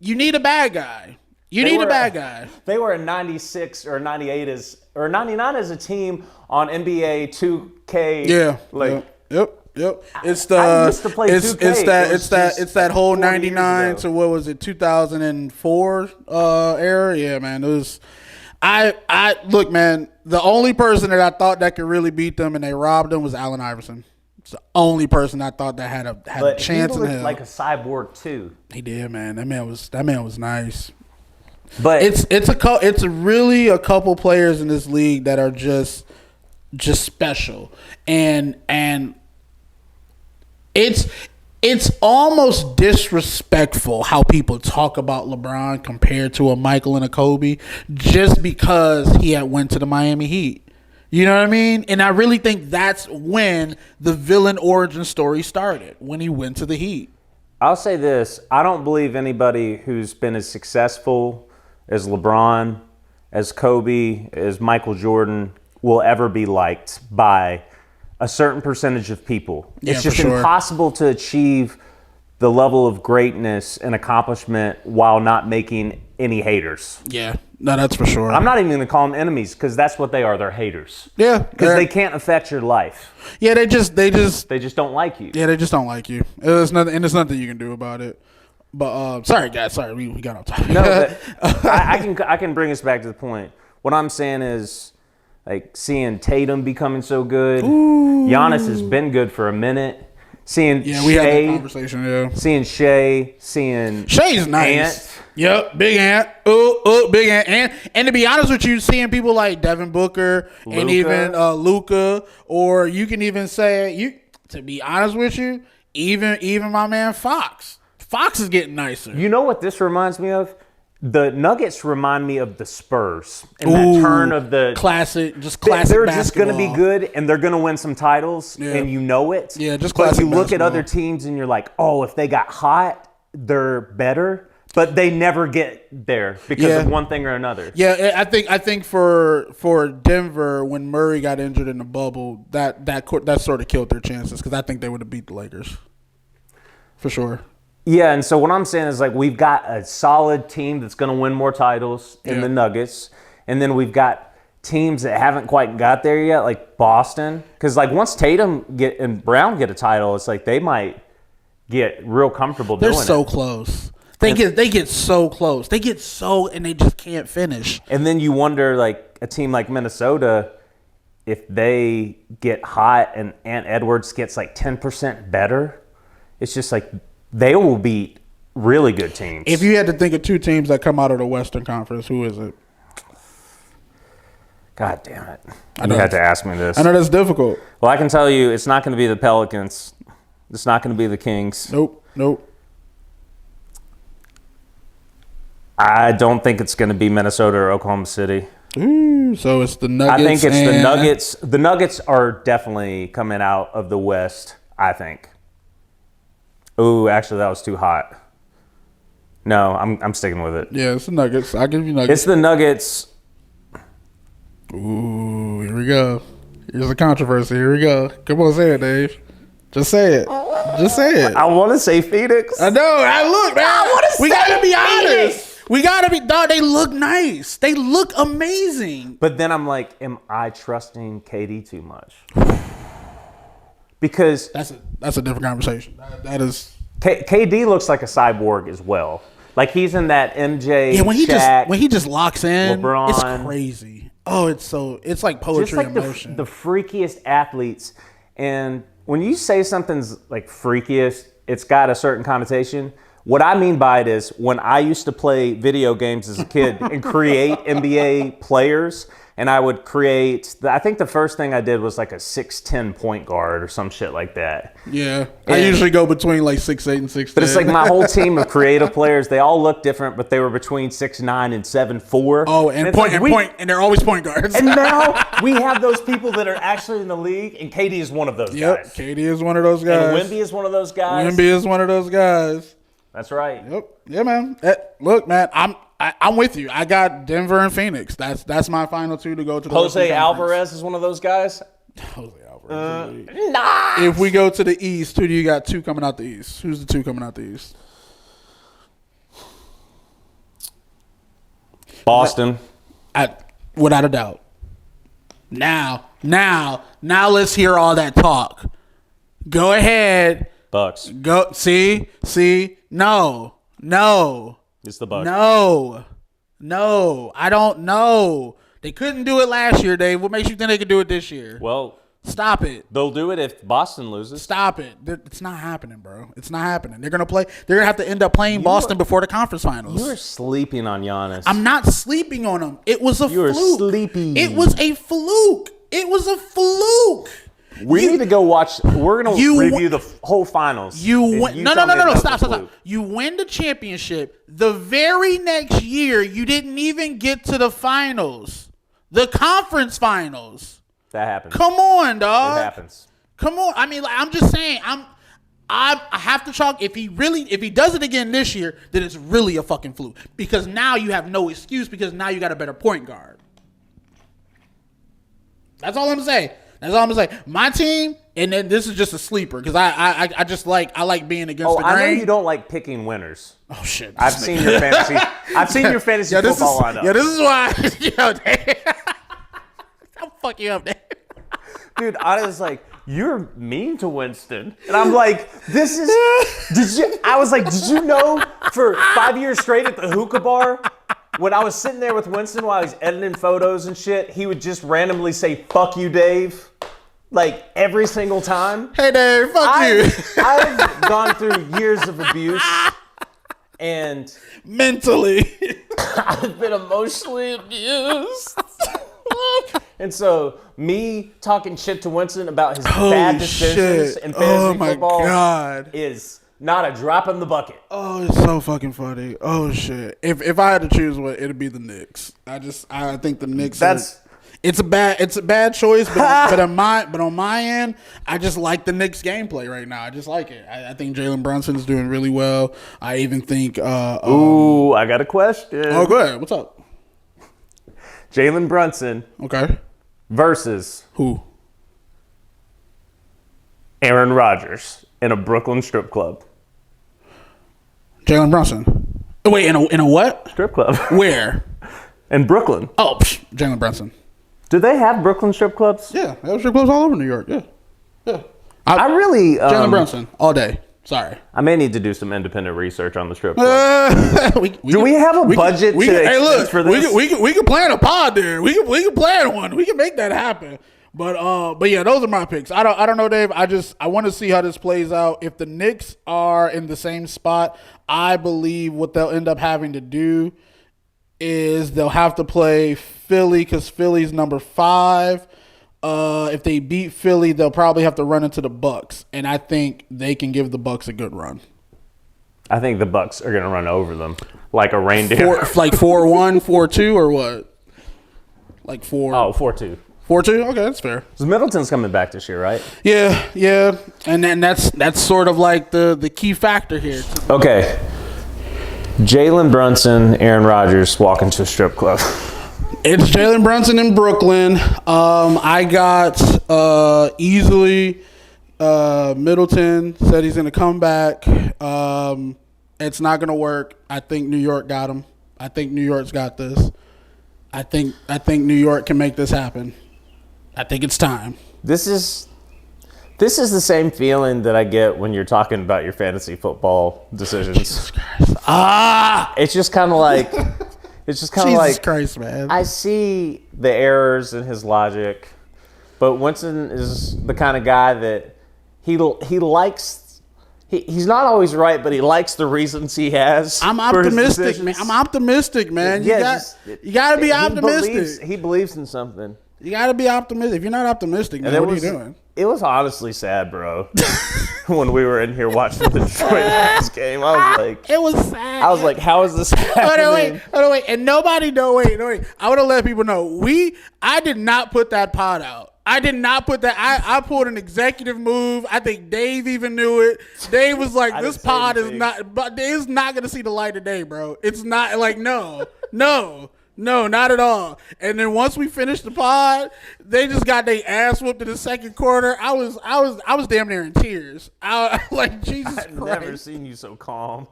you need a bad guy. You need a bad guy. They were in 96 or 98 or 99 as a team on NBA 2K. Yeah. Like, Yep. It's I used to play 2K. It's that whole 99 to what was it, 2004 era. Yeah, man. It was. I look, man. The only person that I thought that could really beat them and they robbed them was Allen Iverson. It's the only person I thought that had a chance in hell. Like a cyborg too. He did, man. That man was nice. But it's really a couple players in this league that are just just special, and it's almost disrespectful how people talk about LeBron compared to a Michael and a Kobe, just because he had went to the Miami Heat. You know what I mean? And I really think that's when the villain origin story started, when he went to the Heat. I'll say this. I don't believe anybody who's been as successful as LeBron, as Kobe, as Michael Jordan will ever be liked by a certain percentage of people. Yeah, it's just for sure. impossible to achieve the level of greatness and accomplishment while not making any haters. Yeah, no, that's for sure. I'm not even going to call them enemies because that's what they are. They're haters. Yeah, because they can't affect your life. Yeah, they just don't like you. Yeah, they just don't like you. There's nothing, and there's nothing you can do about it. But sorry, guys. Sorry, we got off topic. No, but I can bring us back to the point. What I'm saying is, like, seeing Tatum becoming so good. Ooh. Giannis has been good for a minute. Seeing we Shea, had that conversation. Yeah, seeing Shay's nice. Ant. Yep, big Ant. Big Ant. And to be honest with you, seeing people like Devin Booker and even Luka, or you can even say to be honest with you, even my man Fox. Fox is getting nicer. You know what this reminds me of? The Nuggets remind me of the Spurs in that turn of the classic They're basketball. just going to be good, and they're going to win some titles, and you know it. Yeah, just but classic you look basketball. at other teams, and you're like, oh, if they got hot, they're better. But they never get there because of one thing or another. Yeah, I think for Denver, when Murray got injured in the bubble, that sort of killed their chances, because I think they would have beat the Lakers for sure. Yeah, and so what I'm saying is, like, we've got a solid team that's going to win more titles in the Nuggets, and then we've got teams that haven't quite got there yet, like Boston. Because, like, once Tatum and Brown get a title, it's like they might get real comfortable doing it. They're so close. They get so close. And they just can't finish. And then you wonder, like, a team like Minnesota, if they get hot and Ant Edwards gets like 10% better, it's just like they will beat really good teams. If you had to think of two teams that come out of the Western Conference, who is it? God damn it. You had to ask me this. I know that's difficult. Well, I can tell you it's not going to be the Pelicans. It's not going to be the Kings. Nope. I don't think it's going to be Minnesota or Oklahoma City. So it's the Nuggets. I think it's the Nuggets. The Nuggets are definitely coming out of the West, I think. Ooh, actually, that was too hot. No, I'm sticking with it. Yeah, it's the Nuggets. I'll give you Nuggets. It's the Nuggets. Ooh, here we go. Here's the controversy. Here we go. Come on, say it, Dave. Just say it. I want to say Phoenix. I know. Look, man. We got to be honest. Dog, they look nice. They look amazing. But then I'm like, am I trusting KD too much? Because that's a different conversation. That is. KD looks like a cyborg as well. Like he's in that MJ. Yeah, when Shaq, he just locks in, LeBron. It's crazy. Oh, it's like poetry just like in motion. The freakiest athletes. And when you say something's like freakiest, it's got a certain connotation. What I mean by it is when I used to play video games as a kid and create NBA players, and I would create, I think the first thing I did was like a 6'10" point guard or some shit like that. Yeah. I usually go between like 6'8" and 6'10". But it's like my whole team of creative players, they all look different, but they were between 6'9" and 7'4". Oh, and and they're always point guards. And now we have those people that are actually in the league, and KD is one of those guys. KD is one of those guys. And Wemby is one of those guys. Wemby is one of those guys. That's right. Yep. Yeah, man. Look, man, I'm with you. I got Denver and Phoenix. That's my final two to go to the Jose Alvarez is one of those guys. Jose Alvarez. If we go to the East, who do you got two coming out the East? Who's the two coming out the East? Boston. Without a doubt. Now let's hear all that talk. Go ahead. Bucks. Go. See. No. It's the Bucks. No. I don't know. They couldn't do it last year, Dave. What makes you think they could do it this year? Well, stop it. They'll do it if Boston loses. Stop it. It's not happening, bro. It's not happening. They're gonna have to end up playing Boston before the conference finals. You are sleeping on Giannis. I'm not sleeping on him. It was a fluke. You are sleeping. It was a fluke. It was a fluke. We need to go watch. We're gonna review the whole finals. You win. No. Stop. You win the championship. The very next year, you didn't even get to the finals, the conference finals. That happens. Come on, dog. It happens. Come on. I mean, like, I'm just saying. I have to chalk. If he does it again this year, then it's really a fucking fluke. Because now you have no excuse. Because now you got a better point guard. That's all I'm saying. My team, and then this is just a sleeper because I just like being against the grain. I know you don't like picking winners. Oh shit! I've seen your fantasy. I've seen your fantasy football lineup. Yeah, this is why. I'll fuck you up, Dave. Dude, I was like, you're mean to Winston, and I'm like, this is. I was like, did you know for 5 years straight at the hookah bar? When I was sitting there with Winston while he's editing photos and shit, he would just randomly say, "Fuck you, Dave," like every single time. Hey, Dave, fuck you. I've gone through years of abuse and mentally, I've been emotionally abused. And so, me talking shit to Winston about his bad decisions in fantasy football is not a drop in the bucket. Oh, it's so fucking funny. Oh shit! If I had to choose one, it'd be the Knicks. I think the Knicks. It's a bad choice, but on my end, I just like the Knicks gameplay right now. I just like it. I think Jalen Brunson's doing really well. I even think. I got a question. Oh, go ahead. What's up? Jalen Brunson. Okay. Versus who? Aaron Rodgers in a Brooklyn strip club. Jalen Brunson. Wait, in a what? Strip club. Where? In Brooklyn. Oh, Jalen Brunson. Do they have Brooklyn strip clubs? Yeah, they have strip clubs all over New York. Yeah. I really Jalen Brunson all day. Sorry. I may need to do some independent research on the strip club. Do we have a budget for this? We can plan a pod there. We can plan one. We can make that happen. But yeah, those are my picks. I don't know, Dave. I want to see how this plays out. If the Knicks are in the same spot, I believe what they'll end up having to do is they'll have to play Philly because Philly's number 5. If they beat Philly, they'll probably have to run into the Bucks, and I think they can give the Bucks a good run. I think the Bucks are going to run over them like a reindeer. Like 4-1, 4-2, or what? Like 4. Oh, 4-2. 4-2? Okay, that's fair. So Middleton's coming back this year, right? Yeah. And then that's sort of like the key factor here. Okay. Jalen Brunson, Aaron Rodgers walk into a strip club. It's Jalen Brunson in Brooklyn. I got easily Middleton said he's going to come back. It's not going to work. I think New York got him. I think New York's got this. I think New York can make this happen. I think it's time. This is the same feeling that I get when you're talking about your fantasy football decisions. Jesus Christ. It's just kind of like Jesus Christ, man. I see the errors in his logic, but Winston is the kind of guy that he likes. He's not always right, but he likes the reasons he has. I'm optimistic, man. You got to be optimistic. He believes in something. You got to be optimistic. If you're not optimistic, man, what are you doing? It was honestly sad, bro. When we were in here watching the Detroit Lions game, I was like, it was sad. I was like, how is this happening? Hold on, wait. And nobody know. Wait. I want to let people know. I did not put that pod out. I did not put that. I pulled an executive move. I think Dave even knew it. Dave was like, this pod is not. But Dave's not gonna see the light of day, bro. It's not like no. No, not at all. And then once we finished the pod, they just got their ass whooped in the second quarter. I was damn near in tears. Like Jesus Christ. I've never seen you so calm.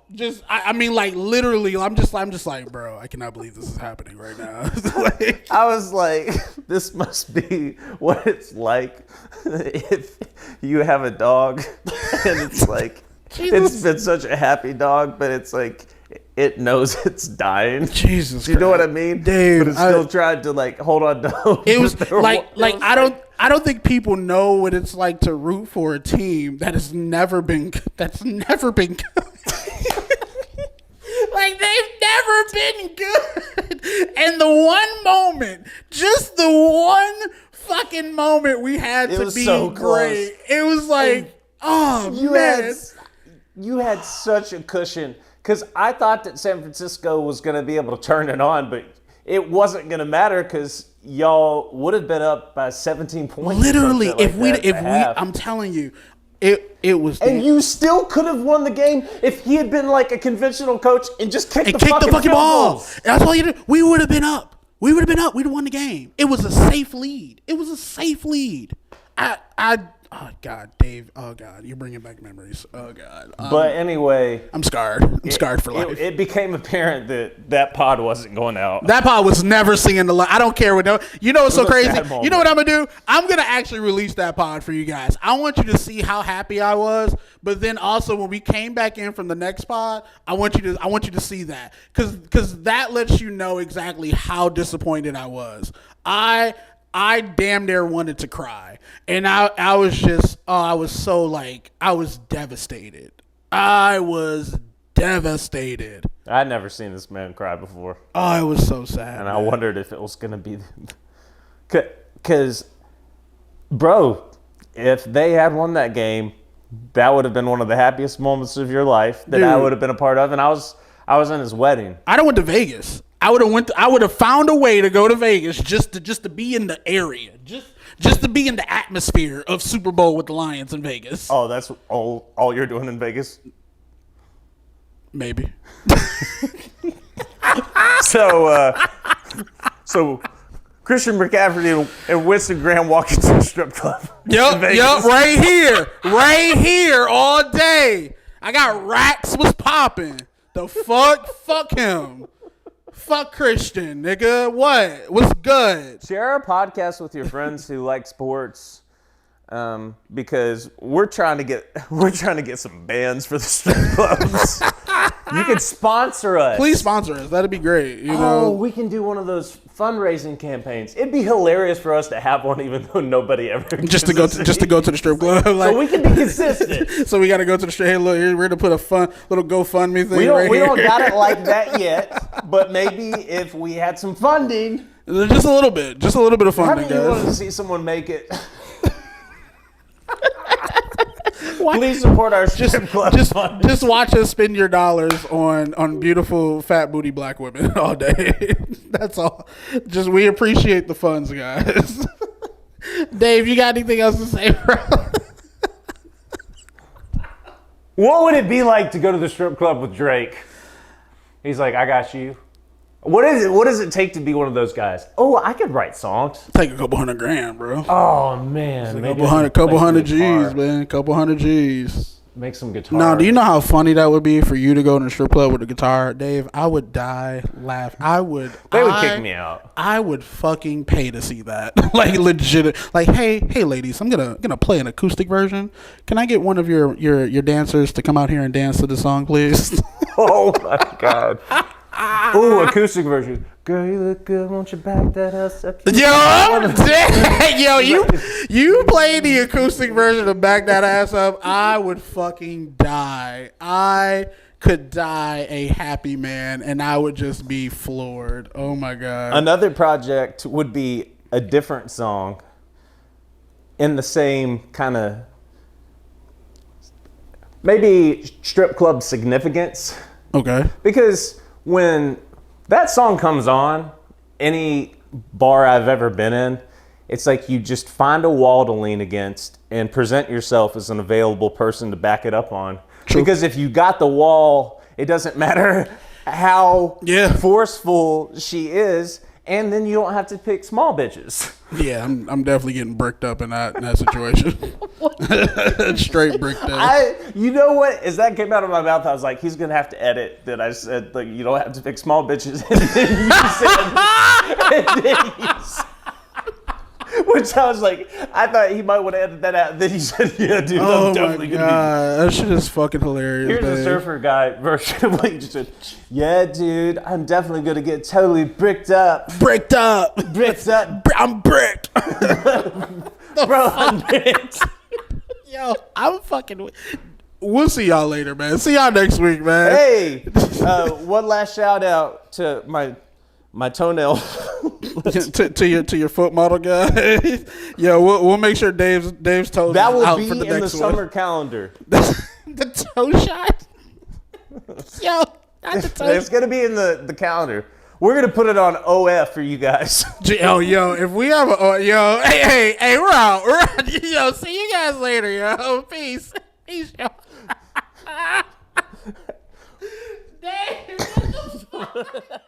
I mean, like literally, I'm just like, bro, I cannot believe this is happening right now. I was like, this must be what it's like if you have a dog and it's like, it's been such a happy dog, but it's like, it knows it's dying. Jesus, do you know what I mean, Dave? But it still tried to like hold on to hope. It was I don't think people know what it's like to root for a team that's never been good. Like they've never been good. And the one moment, just the one fucking moment we had It to was be so great. close. It was like, You had such a cushion because I thought that San Francisco was going to be able to turn it on, but it wasn't going to matter because y'all would have been up by 17 points. Literally, if I'm telling you, it was. And you still could have won the game if he had been like a conventional coach and just kicked the fucking ball. goals. That's all you did. We would have been up. We'd have won the game. It was a safe lead. Oh God, Dave. Oh God, you're bringing back memories. Oh God. But anyway, I'm scarred. I'm scarred for life. It became apparent that pod wasn't going out. That pod was never singing the line. I don't care what. You know what's so crazy? You know what I'm gonna do? I'm gonna actually release that pod for you guys. I want you to see how happy I was. But then also when we came back in from the next pod, I want you to see that because that lets you know exactly how disappointed I was. I damn near wanted to cry. And I was just, I was so like, I was devastated. I'd never seen this man cry before. Oh, it was so sad. And I wondered if it was going to be, because, bro, if they had won that game, that would have been one of the happiest moments of your life that I would have been a part of. And I was in his wedding. I went to Vegas. I would have found a way to go to Vegas just to be in the area, just to be in the atmosphere of Super Bowl with the Lions in Vegas. Oh, that's all you're doing in Vegas? Maybe. So Christian McCaffrey and Winston Graham walk into the strip club. Yep, right here all day. I got racks was popping. The fuck him. Fuck Christian, nigga. What's good? Share a podcast with your friends who like sports, because we're trying to get some bands for the strip clubs. You could sponsor us. Please sponsor us. That'd be great. You know, we can do one of those fundraising campaigns. It'd be hilarious for us to have one, even though nobody ever just to go to the strip club. Like, so we can be consistent. So we got to go to the strip. Hey, look, we're gonna put a fun little GoFundMe thing. We don't got it like that yet, but maybe if we had some funding, just a little bit of funding. How do you want to see someone make it? Please support our strip club. Just watch us spend your dollars on beautiful fat booty black women all day. That's all. Just we appreciate the funds, guys. Dave, you got anything else to say, bro? What would it be like to go to the strip club with Drake? He's like, I got you. What does it take to be one of those guys? Oh, I could write songs. Take a couple $100,000, bro. Oh man, couple hundred G's, man. Couple hundred G's. Make some guitar. Now, do you know how funny that would be for you to go to the strip club with a guitar, Dave? I would die, laugh. They would kick me out. I would fucking pay to see that. Like legit. Like, hey, ladies, I'm gonna play an acoustic version. Can I get one of your dancers to come out here and dance to the song, please? Oh my God. Ooh, acoustic version. Girl, you look good. Won't you back that ass up? Yo, I'm dead. Yo, you play the acoustic version of Back That Ass Up, I would fucking die. I could die a happy man, and I would just be floored. Oh my God. Another project would be a different song in the same kind of maybe strip club significance. Okay. Because when that song comes on, any bar I've ever been in, it's like you just find a wall to lean against and present yourself as an available person to back it up on. True. Because if you got the wall, it doesn't matter how forceful she is, and then you don't have to pick small bitches. Yeah, I'm definitely getting bricked up in that situation. Straight bricked up. You know what? As that came out of my mouth, I was like, he's gonna have to edit that I said like you don't have to pick small bitches, and then you said, which I was like, I thought he might want to edit that out. And then he said, "Yeah, dude, I'm definitely gonna be." That shit is fucking hilarious. Here's a surfer guy version of what you just said. Yeah, dude, I'm definitely gonna get totally bricked up. Bricked up. I'm bricked. Bro, I'm bricked. Yo, I'm fucking. We'll see y'all later, man. See y'all next week, man. Hey, one last shout out to my toenail to your foot model guy. Yo, we'll make sure Dave's toes That will out be for the in the next summer calendar. The toe shot. Yo, not the toe. It's gonna be in the calendar. We're gonna put it on OF for you guys. Yo, if we have hey, we're out. We're out. Yo, see you guys later, yo. Peace, yo. Dave, what the fuck?